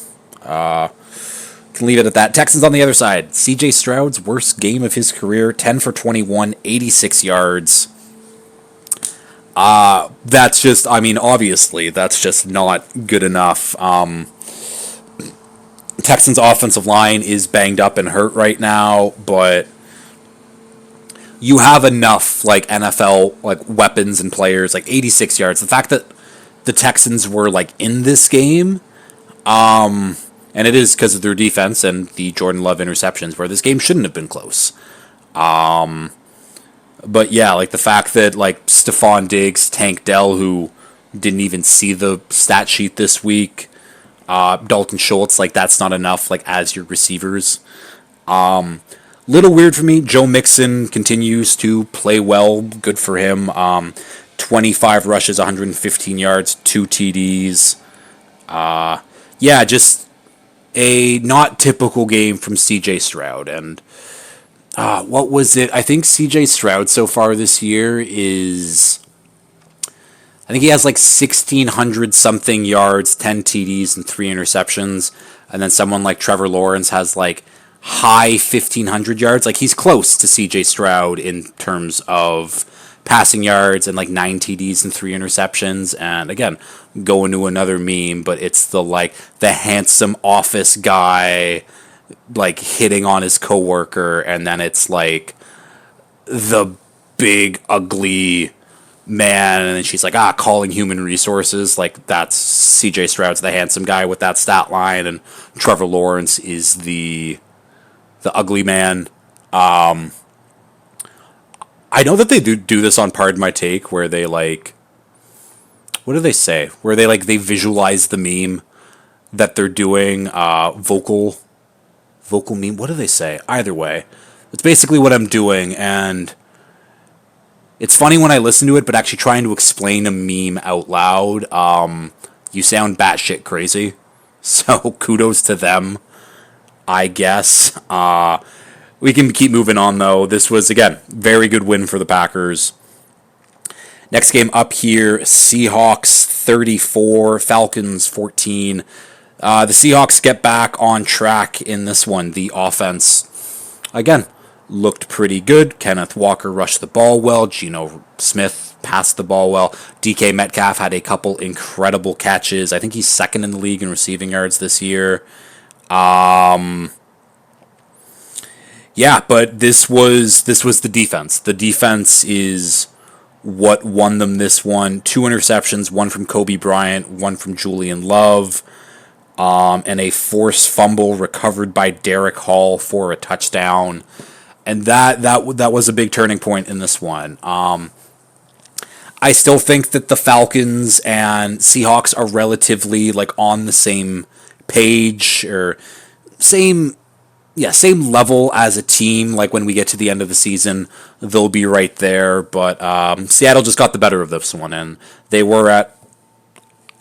Can leave it at that. Texans on the other side. CJ Stroud's worst game of his career, 10 for 21, 86 yards. That's just, obviously, that's just not good enough. Texans' offensive line is banged up and hurt right now, but you have enough, NFL, weapons and players, 86 yards. The fact that the Texans were, in this game, and it is because of their defense and the Jordan Love interceptions, where this game shouldn't have been close. But the fact that Stephon Diggs, Tank Dell, who didn't even see the stat sheet this week, Dalton Schultz, that's not enough as your receivers. Little weird for me. Joe Mixon continues to play well. Good for him. 25 rushes, 115 yards, 2 TDs. a not typical game from CJ Stroud. And what was it? I think CJ Stroud so far this year is, I think he has like 1,600 something yards, 10 TDs, and 3 interceptions. And then someone like Trevor Lawrence has like high 1,500 yards. Like he's close to CJ Stroud in terms of passing yards and like 9 TDs and 3 interceptions. And again, going to another meme, but it's the handsome office guy like hitting on his coworker, and then it's like the big ugly man, and then she's like, calling human resources. Like that's CJ Stroud's the handsome guy with that stat line, and Trevor Lawrence is the ugly man. I know that they do this on Pardon My Take, where they like, what do they say? Where they visualize the meme that they're doing, vocal meme. What do they say? Either way, it's basically what I'm doing, and it's funny when I listen to it, but actually trying to explain a meme out loud, you sound batshit crazy. So kudos to them, I guess. We can keep moving on, though. This was, again, very good win for the Packers. Next game up here, Seahawks 34, Falcons 14. The Seahawks get back on track in this one. The offense, again, looked pretty good. Kenneth Walker rushed the ball well. Geno Smith passed the ball well. DK Metcalf had a couple incredible catches. I think he's second in the league in receiving yards this year. Yeah, but this was the defense. The defense is what won them this one. 2 interceptions, one from Kobe Bryant, one from Julian Love, and a forced fumble recovered by Derek Hall for a touchdown. And that was a big turning point in this one. I still think that the Falcons and Seahawks are relatively like on the same page, or same level as a team. Like when we get to the end of the season, they'll be right there. But Seattle just got the better of this one, and they were at.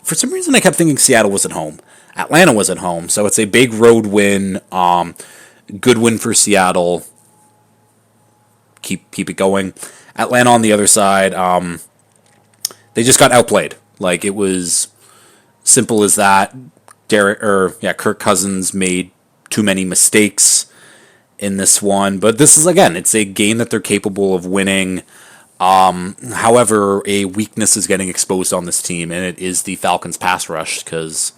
For some reason, I kept thinking Seattle was at home. Atlanta was at home, so it's a big road win. Good win for Seattle. Keep it going. Atlanta on the other side, they just got outplayed. Like it was simple as that. Kirk Cousins made too many mistakes in this one, but this is, again, it's a game that they're capable of winning. However, a weakness is getting exposed on this team, and it is the Falcons pass rush, because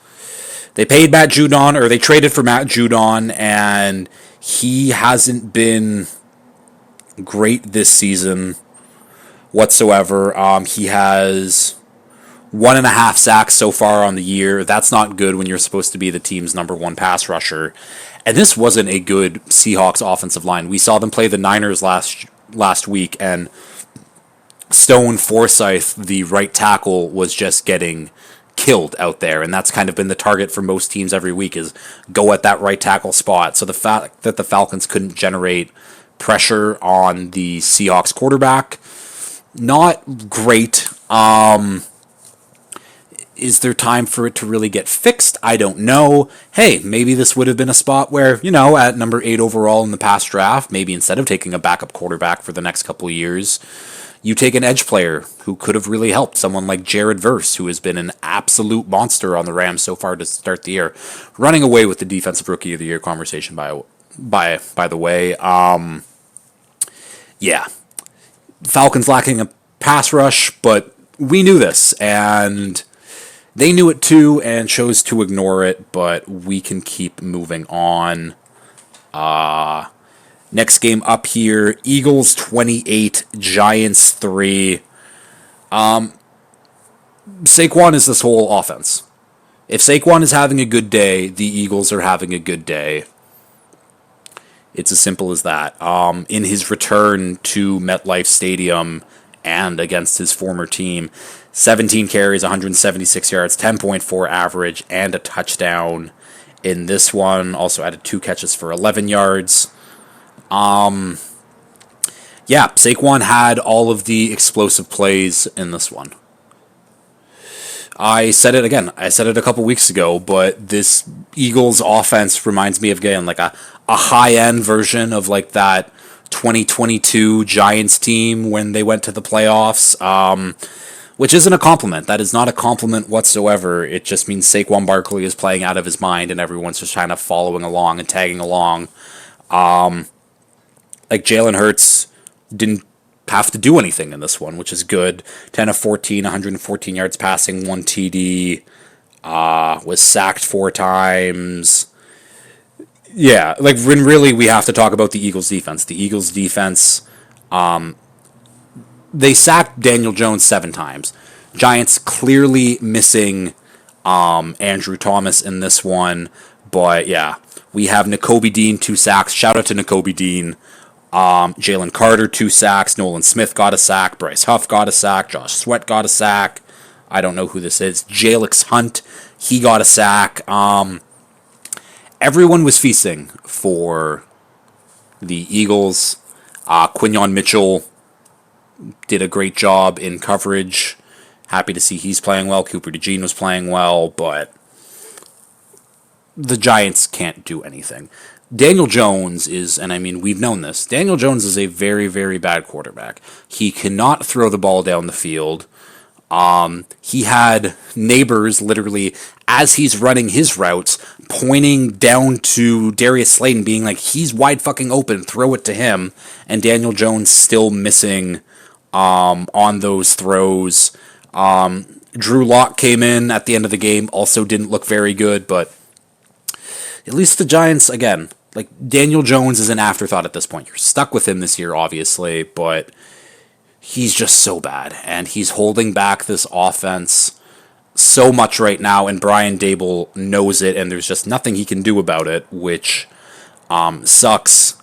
they paid Matt Judon, or they traded for Matt Judon, and he hasn't been great this season whatsoever. He has 1.5 sacks so far on the year. That's not good when you're supposed to be the team's number 1 pass rusher. And this wasn't a good Seahawks offensive line. We saw them play the Niners last week, and Stone Forsythe, the right tackle, was just getting killed out there, and that's kind of been the target for most teams every week, is go at that right tackle spot. So the fact that the Falcons couldn't generate pressure on the Seahawks quarterback, not great. Is there time for it to really get fixed? I don't know. Hey, maybe this would have been a spot where, at number 8 overall in the past draft, maybe instead of taking a backup quarterback for the next couple of years, you take an edge player who could have really helped. Someone like Jared Verse, who has been an absolute monster on the Rams so far to start the year. Running away with the Defensive Rookie of the Year conversation, by the way. Yeah. Falcons lacking a pass rush, but we knew this, and they knew it too and chose to ignore it, but we can keep moving on. Next game up here, Eagles 28, Giants 3. Saquon is this whole offense. If Saquon is having a good day, the Eagles are having a good day. It's as simple as that. In his return to MetLife Stadium and against his former team, 17 carries, 176 yards, 10.4 average, and a touchdown in this one. Also added 2 catches for 11 yards. Saquon had all of the explosive plays in this one. I said it again. I said it a couple weeks ago, but this Eagles offense reminds me of, again, like a high end version of like that 2022 Giants team when they went to the playoffs. Which isn't a compliment. That is not a compliment whatsoever. It just means Saquon Barkley is playing out of his mind, and everyone's just kind of following along and tagging along. Like Jalen Hurts didn't have to do anything in this one, which is good. 10 of 14, 114 yards passing, 1 TD, was sacked 4 times. Yeah, like when really we have to talk about the Eagles defense. The Eagles defense, they sacked Daniel Jones 7 times. Giants clearly missing Andrew Thomas in this one, but yeah, we have Nakobe Dean 2 sacks. Shout out to Nakobe Dean. Jalen Carter 2 sacks. Nolan Smith got a sack. Bryce Huff got a sack. Josh Sweat got a sack. I don't know who this is. Jalix Hunt, he got a sack. Everyone was feasting for the Eagles. Quinyon Mitchell did a great job in coverage. Happy to see he's playing well. Cooper DeJean was playing well, but the Giants can't do anything. Daniel Jones is, and I mean, we've known this, Daniel Jones is a very, very bad quarterback. He cannot throw the ball down the field. He had neighbors literally, as he's running his routes, pointing down to Darius Slayton, being like, he's wide fucking open, throw it to him. And Daniel Jones still missing on those throws. Drew Lock came in at the end of the game, also didn't look very good, but at least the Giants, again, like Daniel Jones is an afterthought at this point. You're stuck with him this year, obviously, but he's just so bad, and he's holding back this offense so much right now, and Brian Dable knows it, and there's just nothing he can do about it, which sucks.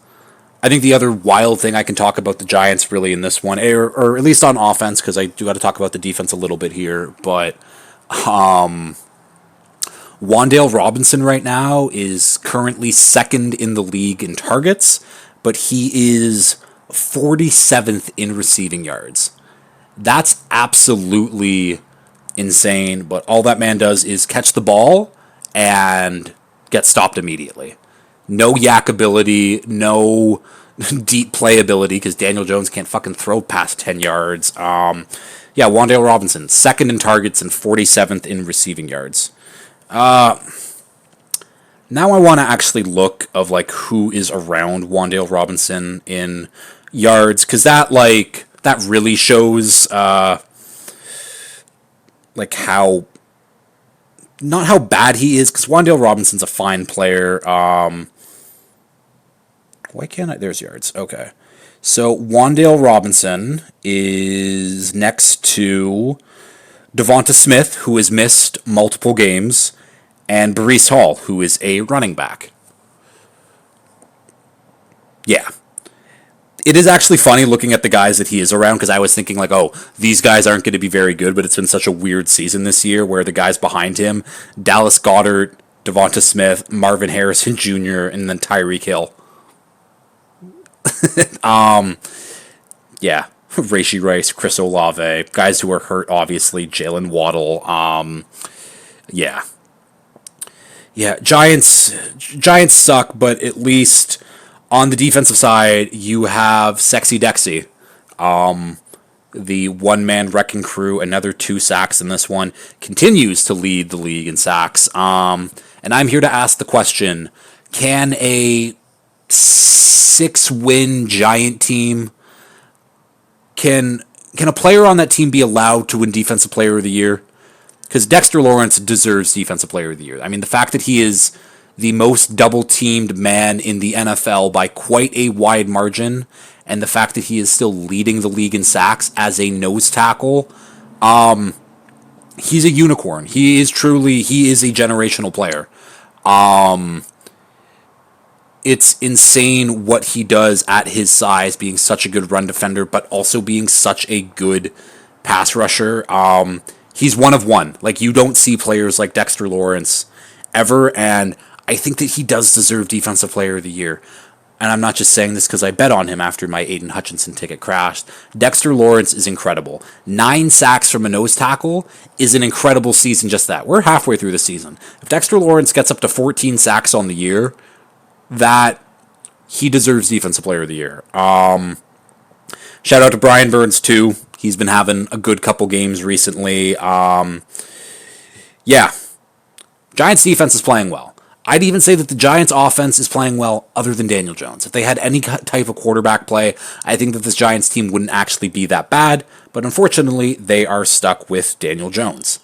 I think the other wild thing I can talk about the Giants really in this one, or at least on offense, because I do got to talk about the defense a little bit here, but Wan'Dale Robinson right now is currently second in the league in targets, but he is 47th in receiving yards. That's absolutely insane, but all that man does is catch the ball and get stopped immediately. No yak ability, no deep play ability, because Daniel Jones can't fucking throw past 10 yards. Yeah, Wan'Dale Robinson, second in targets and 47th in receiving yards. Now I want to actually look of like who is around Wan'Dale Robinson in yards, because that really shows like how, not how bad he is, because Wan'Dale Robinson's a fine player. Why can't I? There's yards. Okay. So Wan'Dale Robinson is next to Devonta Smith, who has missed multiple games, and Breece Hall, who is a running back. Yeah. It is actually funny looking at the guys that he is around, because I was thinking like, oh, these guys aren't going to be very good, but it's been such a weird season this year where the guys behind him, Dallas Goedert, Devonta Smith, Marvin Harrison Jr., and then Tyreek Hill. Yeah. Rashee Rice, Chris Olave, guys who are hurt, obviously, Jalen Waddle. Yeah. Yeah, Giants suck, but at least on the defensive side, you have Sexy Dexy. The one-man wrecking crew, another 2 sacks in this one, continues to lead the league in sacks. And I'm here to ask the question, can a 6-win Giant team, can a player on that team be allowed to win Defensive Player of the Year? Because Dexter Lawrence deserves Defensive Player of the Year. I mean, the fact that he is the most double-teamed man in the NFL by quite a wide margin, and the fact that he is still leading the league in sacks as a nose tackle, he's a unicorn. He is a generational player. It's insane what he does at his size, being such a good run defender, but also being such a good pass rusher. He's one of one. Like, you don't see players like Dexter Lawrence ever, and I think that he does deserve Defensive Player of the Year. and I'm not just saying this because I bet on him after my Aiden Hutchinson ticket crashed. Dexter Lawrence is incredible. 9 sacks from a nose tackle is an incredible season, just that. We're halfway through the season. If Dexter Lawrence gets up to 14 sacks on the year, that he deserves Defensive Player of the Year. Shout out to Brian Burns, too. He's been having a good couple games recently. Yeah. Giants defense is playing well. I'd even say that the Giants offense is playing well other than Daniel Jones. If they had any type of quarterback play, I think that this Giants team wouldn't actually be that bad. But unfortunately, they are stuck with Daniel Jones.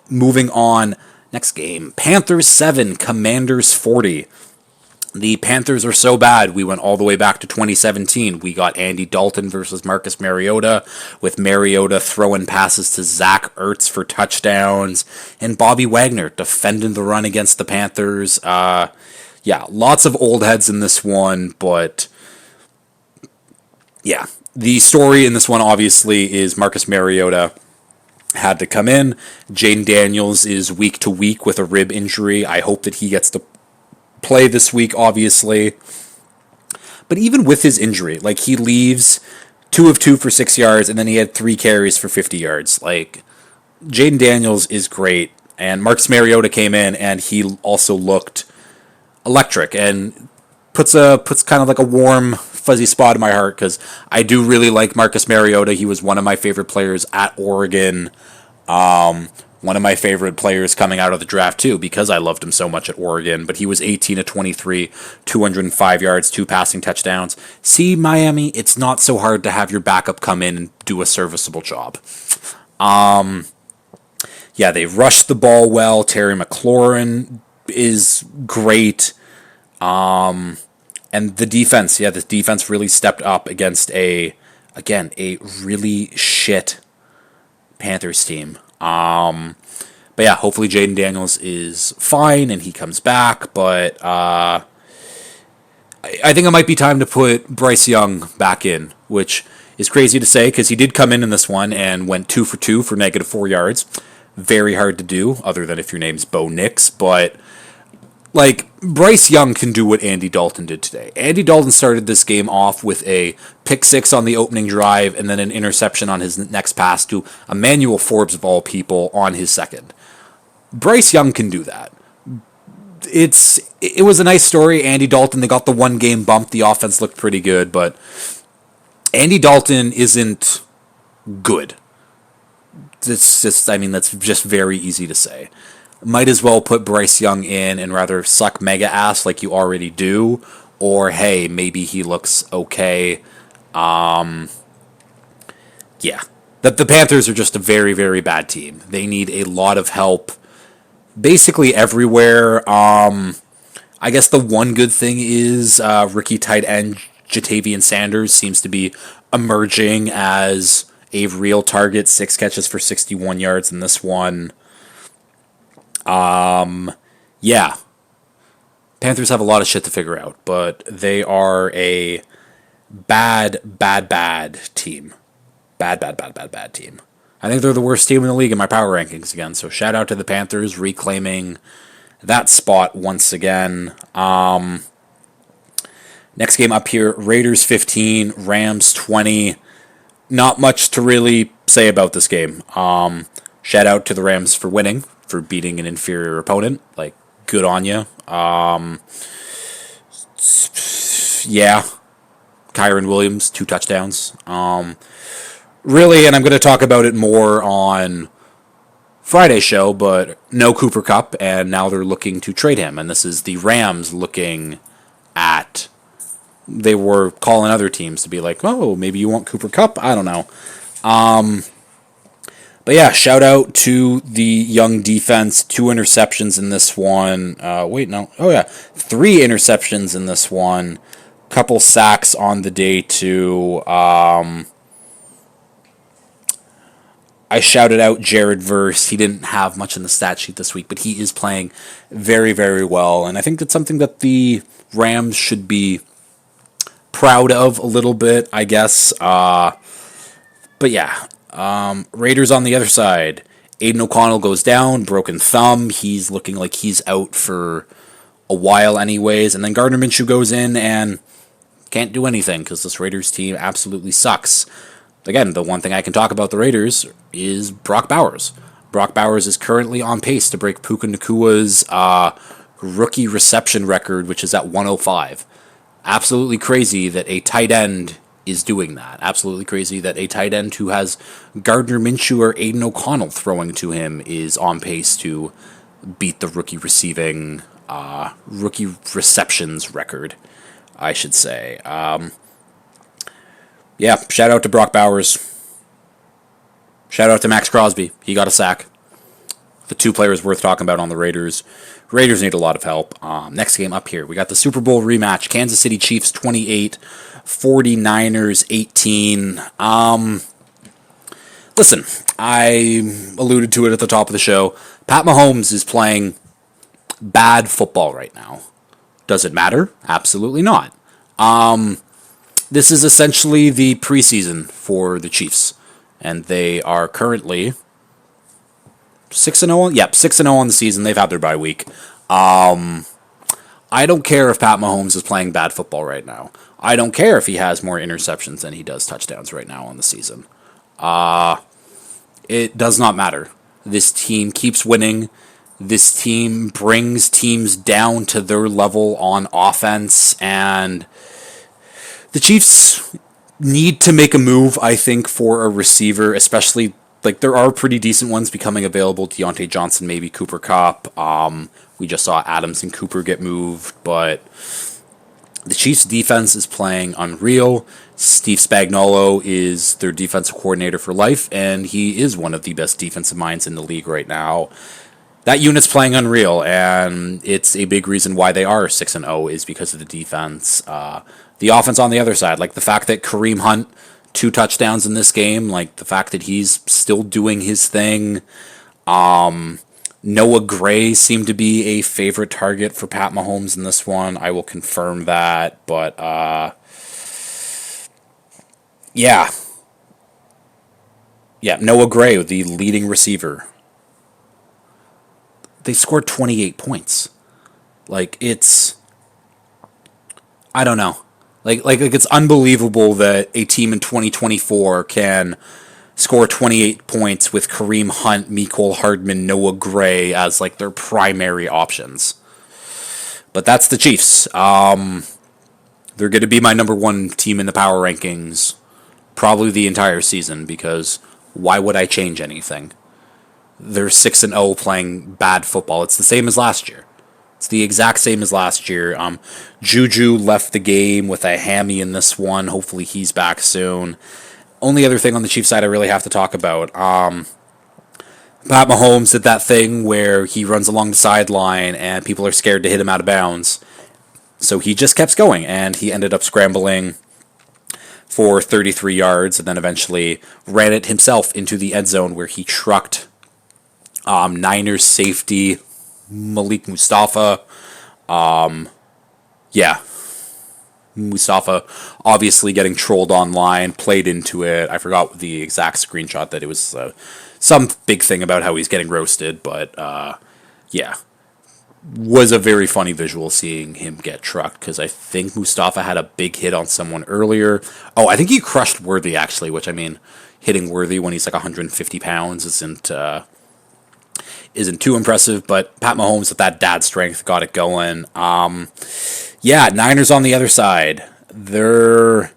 Moving on, next game. Panthers 7, Commanders 40. The Panthers are so bad, we went all the way back to 2017. We got Andy Dalton versus Marcus Mariota, with Mariota throwing passes to Zach Ertz for touchdowns, and Bobby Wagner defending the run against the Panthers. Yeah, lots of old heads in this one, but yeah. The story in this one, obviously, is Marcus Mariota had to come in. Jaden Daniels is week to week with a rib injury. I hope that he gets to play this week, obviously. But even with his injury, like, he leaves 2 of 2 for 6 yards, and then he had 3 carries for 50 yards. Like, Jaden Daniels is great, and Marcus Mariota came in, and he also looked electric, and puts kind of like a warm, fuzzy spot in my heart, because I do really like Marcus Mariota. He was one of my favorite players at Oregon. One of my favorite players coming out of the draft, too, because I loved him so much at Oregon. But he was 18 of 23, 205 yards, 2 passing touchdowns. See, Miami, it's not so hard to have your backup come in and do a serviceable job. Yeah, they rushed the ball well. Terry McLaurin is great. And the defense, the defense really stepped up against a really shit Panthers team. But yeah, hopefully Jaden Daniels is fine and he comes back. But I think it might be time to put Bryce Young back in, which is crazy to say because he did come in this one and went 2 for 2 for -4 yards. Very hard to do, other than if your name's Bo Nix. But like, Bryce Young can do what Andy Dalton did today. Andy Dalton started this game off with a pick 6 on the opening drive and then an interception on his next pass to Emmanuel Forbes, of all people, on his second. Bryce Young can do that. It was a nice story. Andy Dalton, they got the 1-game bump. The offense looked pretty good, but Andy Dalton isn't good. That's just very easy to say. Might as well put Bryce Young in and rather suck mega ass like you already do, or hey, maybe he looks okay. Yeah. The Panthers are just a very, very bad team. They need a lot of help basically everywhere. I guess the one good thing is rookie tight end Jatavian Sanders seems to be emerging as a real target. 6 catches for 61 yards in this one. Yeah. Panthers have a lot of shit to figure out, but they are a bad team. Bad team. I think they're the worst team in the league in my power rankings again, so shout out to the Panthers reclaiming that spot once again. Next game up here, Raiders 15, Rams 20. Not much to really say about this game. Shout out to the Rams for winning, for beating an inferior opponent. Like, good on you. Yeah. Kyron Williams, 2 touchdowns. Really, and I'm going to talk about it more on Friday's show, but no Cooper Kupp, and now they're looking to trade him. And this is the Rams looking at... They were calling other teams to be like, oh, maybe you want Cooper Kupp? I don't know. But yeah, shout out to the young defense. 2 interceptions in this one. 3 interceptions in this one. Couple sacks on the day, too. I shouted out Jared Verse. He didn't have much in the stat sheet this week, but he is playing very, very well. And I think that's something that the Rams should be proud of a little bit, I guess. But yeah, Raiders on the other side. Aiden O'Connell goes down, broken thumb. He's looking like he's out for a while anyways, and then Gardner Minshew goes in and can't do anything because this Raiders team absolutely sucks. Again, the one thing I can talk about the Raiders is Brock Bowers. Brock Bowers is currently on pace to break Puka Nakua's rookie reception record, which is at 105. Absolutely crazy that a tight end is doing that. Absolutely crazy that a tight end who has Gardner Minshew or Aiden O'Connell throwing to him is on pace to beat the rookie receptions record, I should say. Yeah, shout out to Brock Bowers. Shout out to Max Crosby. He got a sack. The two players worth talking about on the Raiders. Raiders need a lot of help. Next game up here, we got the Super Bowl rematch. Kansas City Chiefs 28, 49ers 18. Listen, I alluded to it at the top of the show. Pat Mahomes is playing bad football right now. Does it matter? Absolutely not. This is essentially the preseason for the Chiefs, and they are currently 6-0. Yep, 6-0 on the season. They've had their bye week. I don't care if Pat Mahomes is playing bad football right now. I don't care if he has more interceptions than he does touchdowns right now on the season. It does not matter. This team keeps winning. This team brings teams down to their level on offense, and the Chiefs need to make a move, I think, for a receiver, especially, like, there are pretty decent ones becoming available. Deontay Johnson, maybe Cooper Kupp. We just saw Adams and Cooper get moved, but the Chiefs' defense is playing unreal. Steve Spagnuolo is their defensive coordinator for life, and he is one of the best defensive minds in the league right now. That unit's playing unreal, and it's a big reason why they are 6-0 is because of the defense. The offense on the other side, like the fact that Kareem Hunt, 2 touchdowns in this game, like the fact that he's still doing his thing. Noah Gray seemed to be a favorite target for Pat Mahomes in this one. I will confirm that, but yeah. Yeah, Noah Gray, the leading receiver. They scored 28 points. Like, it's, I don't know. Like it's unbelievable that a team in 2024 can score 28 points with Kareem Hunt, Mecole Hardman, Noah Gray as like their primary options. But that's the Chiefs. They're going to be my number 1 team in the power rankings probably the entire season, because why would I change anything? They're 6-0 playing bad football. It's the same as last year. It's the exact same as last year. Juju left the game with a hammy in this one. Hopefully he's back soon. Only other thing on the Chiefs side I really have to talk about. Pat Mahomes did that thing where he runs along the sideline and people are scared to hit him out of bounds. So he just kept going, and he ended up scrambling for 33 yards and then eventually ran it himself into the end zone where he trucked Niners safety Malik Mustafa. Mustafa obviously getting trolled online, played into it. I forgot the exact screenshot that it was some big thing about how he's getting roasted, but was a very funny visual seeing him get trucked, because I think Mustafa had a big hit on someone earlier. Oh, I think he crushed Worthy, actually, which, I mean, hitting Worthy when he's like 150 pounds isn't too impressive, but Pat Mahomes with that dad strength got it going. Niners on the other side. They're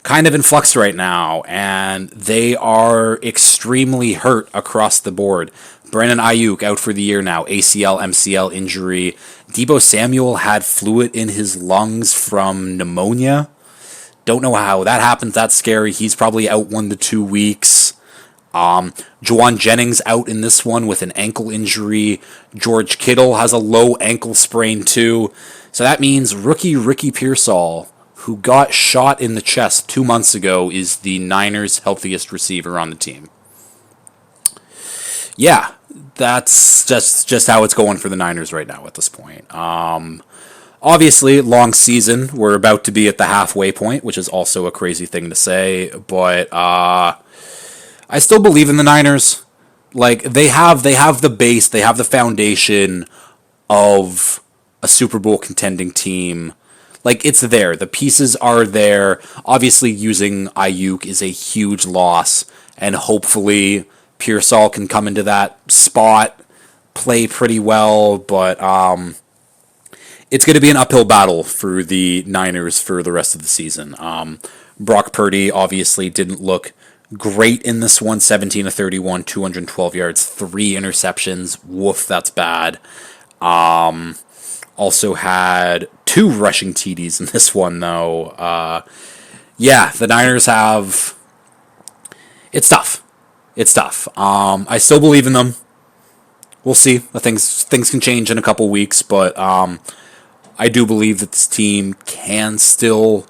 kind of in flux right now, and they are extremely hurt across the board. Brandon Ayuk out for the year now, ACL, MCL injury. Deebo Samuel had fluid in his lungs from pneumonia. Don't know how that happens. That's scary. He's probably out 1 to 2 weeks. Juwan Jennings out in this one with an ankle injury. George Kittle has a low ankle sprain too. So that means rookie Ricky Pearsall, who got shot in the chest 2 months ago, is the Niners' healthiest receiver on the team. Yeah, that's just how it's going for the Niners right now at this point. Obviously, long season. We're about to be at the halfway point, which is also a crazy thing to say, but I still believe in the Niners. Like, they have the base, they have the foundation of a Super Bowl contending team. Like, it's there. The pieces are there. Obviously, using Ayuk is a huge loss, and hopefully Pearsall can come into that spot, play pretty well, but it's going to be an uphill battle for the Niners for the rest of the season. Brock Purdy obviously didn't look great in this one, 17 of 31, 212 yards, 3 interceptions. Woof, that's bad. Also had 2 rushing TDs in this one, though. Yeah, the Niners have... It's tough. It's tough. I still believe in them. We'll see. Things can change in a couple weeks, but I do believe that this team can still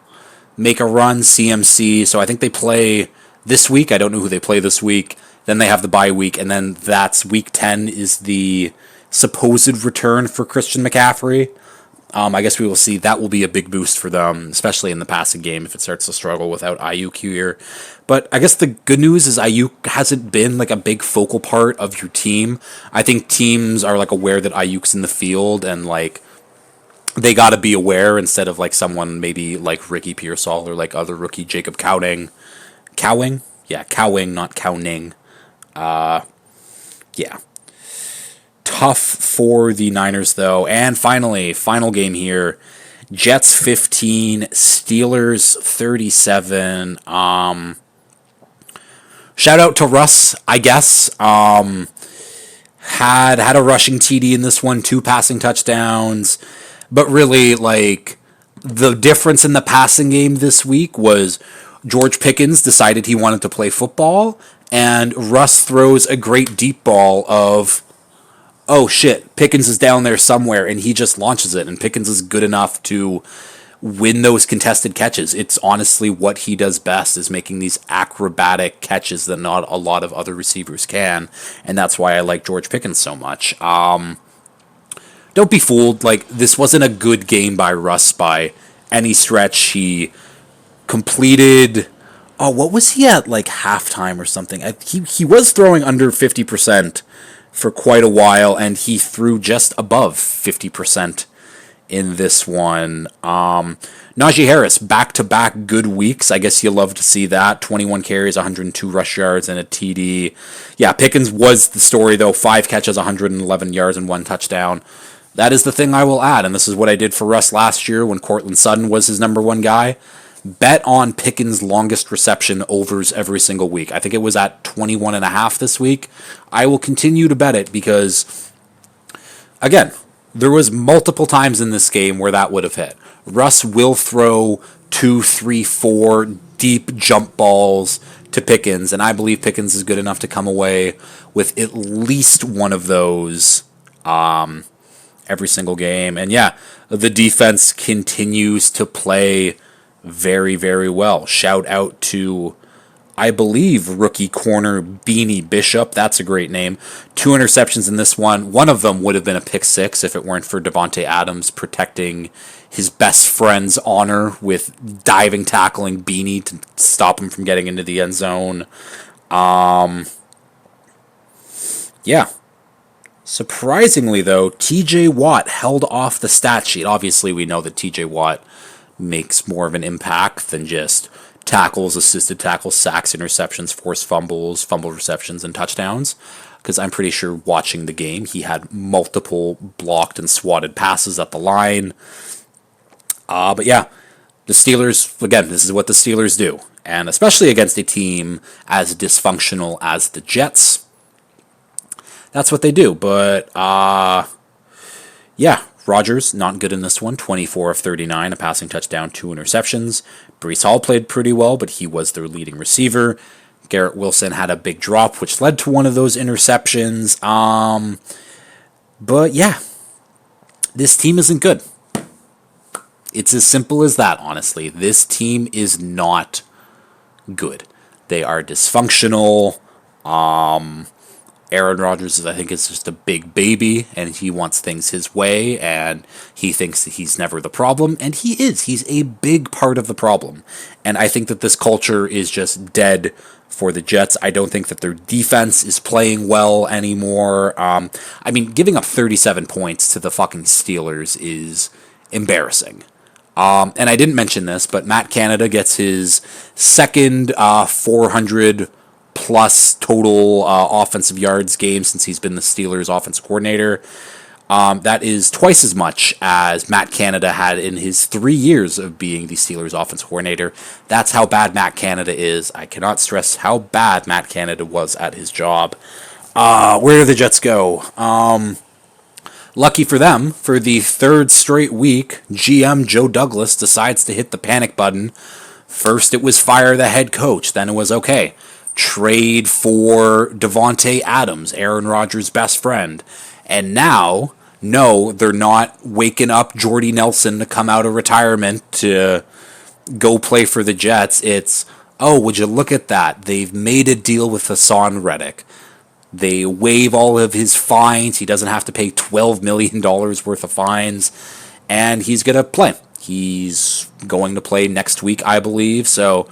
make a run. CMC, so I think they play this week. I don't know who they play this week. Then they have the bye week, and then that's week 10 is the supposed return for Christian McCaffrey. I guess we will see. That will be a big boost for them, especially in the passing game if it starts to struggle without Ayuk here. But I guess the good news is Ayuk hasn't been like a big focal part of your team. I think teams are like aware that Ayuk's in the field and like they got to be aware instead of like someone maybe like Ricky Pearsall or like other rookie Jacob Cowing. Cowing? Yeah, Cowing, not Cowning. Yeah. Tough for the Niners, though. And finally, final game here. Jets 15, Steelers 37. Shout out to Russ, I guess. Had a rushing TD in this one, 2 passing touchdowns. But really, like, the difference in the passing game this week was George Pickens decided he wanted to play football, and Russ throws a great deep ball of, oh shit, Pickens is down there somewhere, and he just launches it, and Pickens is good enough to win those contested catches. It's honestly what he does best, is making these acrobatic catches that not a lot of other receivers can, and that's why I like George Pickens so much. Don't be fooled, like, this wasn't a good game by Russ by any stretch. He completed... Oh, what was he at, like, halftime or something? He was throwing under 50% for quite a while, and he threw just above 50% in this one. Najee Harris, back-to-back good weeks. I guess you love to see that. 21 carries, 102 rush yards, and a TD. Yeah, Pickens was the story, though. 5 catches, 111 yards, and 1 touchdown. That is the thing I will add, and this is what I did for Russ last year when Cortland Sutton was his number 1 guy. Bet on Pickens' longest reception overs every single week. I think it was at 21.5 this week. I will continue to bet it because, again, there was multiple times in this game where that would have hit. Russ will throw 2, 3, 4 deep jump balls to Pickens, and I believe Pickens is good enough to come away with at least one of those every single game. And yeah, the defense continues to play very, very well. Shout out to, I believe, rookie corner Beanie Bishop. That's a great name. 2 interceptions in this one. One of them would have been a pick 6 if it weren't for Devontae Adams protecting his best friend's honor with diving tackling Beanie to stop him from getting into the end zone. Yeah. Surprisingly, though, TJ Watt held off the stat sheet. Obviously, we know that TJ Watt makes more of an impact than just tackles, assisted tackles, sacks, interceptions, forced fumbles, fumble receptions, and touchdowns. Because I'm pretty sure watching the game, he had multiple blocked and swatted passes at the line. But yeah, the Steelers, again, this is what the Steelers do. And especially against a team as dysfunctional as the Jets, that's what they do. But, yeah, Rodgers, not good in this one. 24 of 39, a passing touchdown, 2 interceptions. Breece Hall played pretty well, but he was their leading receiver. Garrett Wilson had a big drop, which led to one of those interceptions. But yeah, this team isn't good. It's as simple as that, honestly. This team is not good. They are dysfunctional. Aaron Rodgers, I think, is just a big baby, and he wants things his way, and he thinks that he's never the problem, and he is. He's a big part of the problem. And I think that this culture is just dead for the Jets. I don't think that their defense is playing well anymore. I mean, giving up 37 points to the fucking Steelers is embarrassing. And I didn't mention this, but Matt Canada gets his second 400 plus total offensive yards game since he's been the Steelers offensive coordinator. That is twice as much as Matt Canada had in his 3 years of being the Steelers offensive coordinator. That's how bad Matt Canada is. I cannot stress how bad Matt Canada was at his job. Where do the Jets go? Lucky for them, for the third straight week, GM Joe Douglas decides to hit the panic button. First it was fire the head coach, then it was okay, trade for Devontae Adams, Aaron Rodgers' best friend. And now, no, they're not waking up Jordy Nelson to come out of retirement to go play for the Jets. It's, oh, would you look at that? They've made a deal with Hassan Reddick. They waive all of his fines. He doesn't have to pay $12 million worth of fines. And he's going to play. He's going to play next week, I believe. So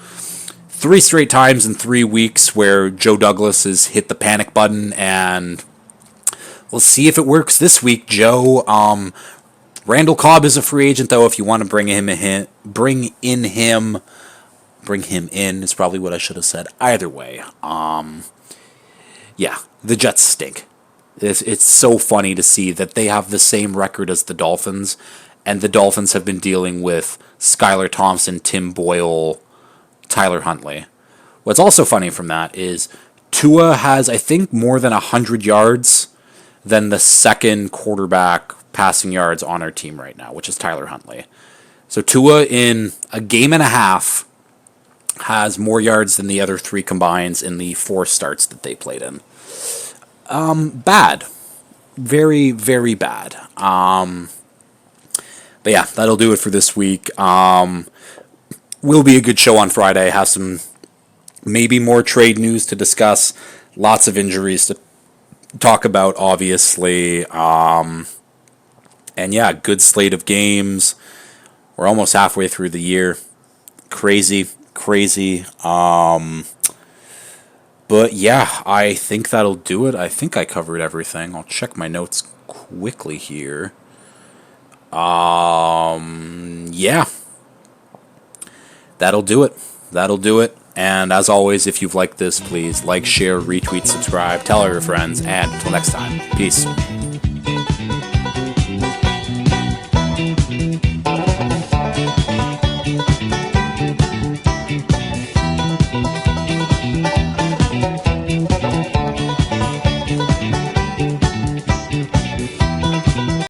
3 straight times in 3 weeks where Joe Douglas has hit the panic button, and we'll see if it works this week, Joe. Randall Cobb is a free agent, though. If you want to bring him in is probably what I should have said. Either way, yeah, the Jets stink. It's so funny to see that they have the same record as the Dolphins, and the Dolphins have been dealing with Skylar Thompson, Tim Boyle, Tyler Huntley. What's also funny from that is Tua has, I think, more than 100 yards than the second quarterback passing yards on our team right now, which is Tyler Huntley. So Tua, in a game and a half, has more yards than the other 3 combines in the 4 starts that they played in. Bad. Very, very bad. But yeah, that'll do it for this week. Will be a good show on Friday. Have some maybe more trade news to discuss. Lots of injuries to talk about, obviously. And yeah, good slate of games. We're almost halfway through the year. Crazy. But yeah, I think that'll do it. I think I covered everything. I'll check my notes quickly here. Yeah. That'll do it. And as always, if you've liked this, please like, share, retweet, subscribe, tell all your friends, and until next time, peace.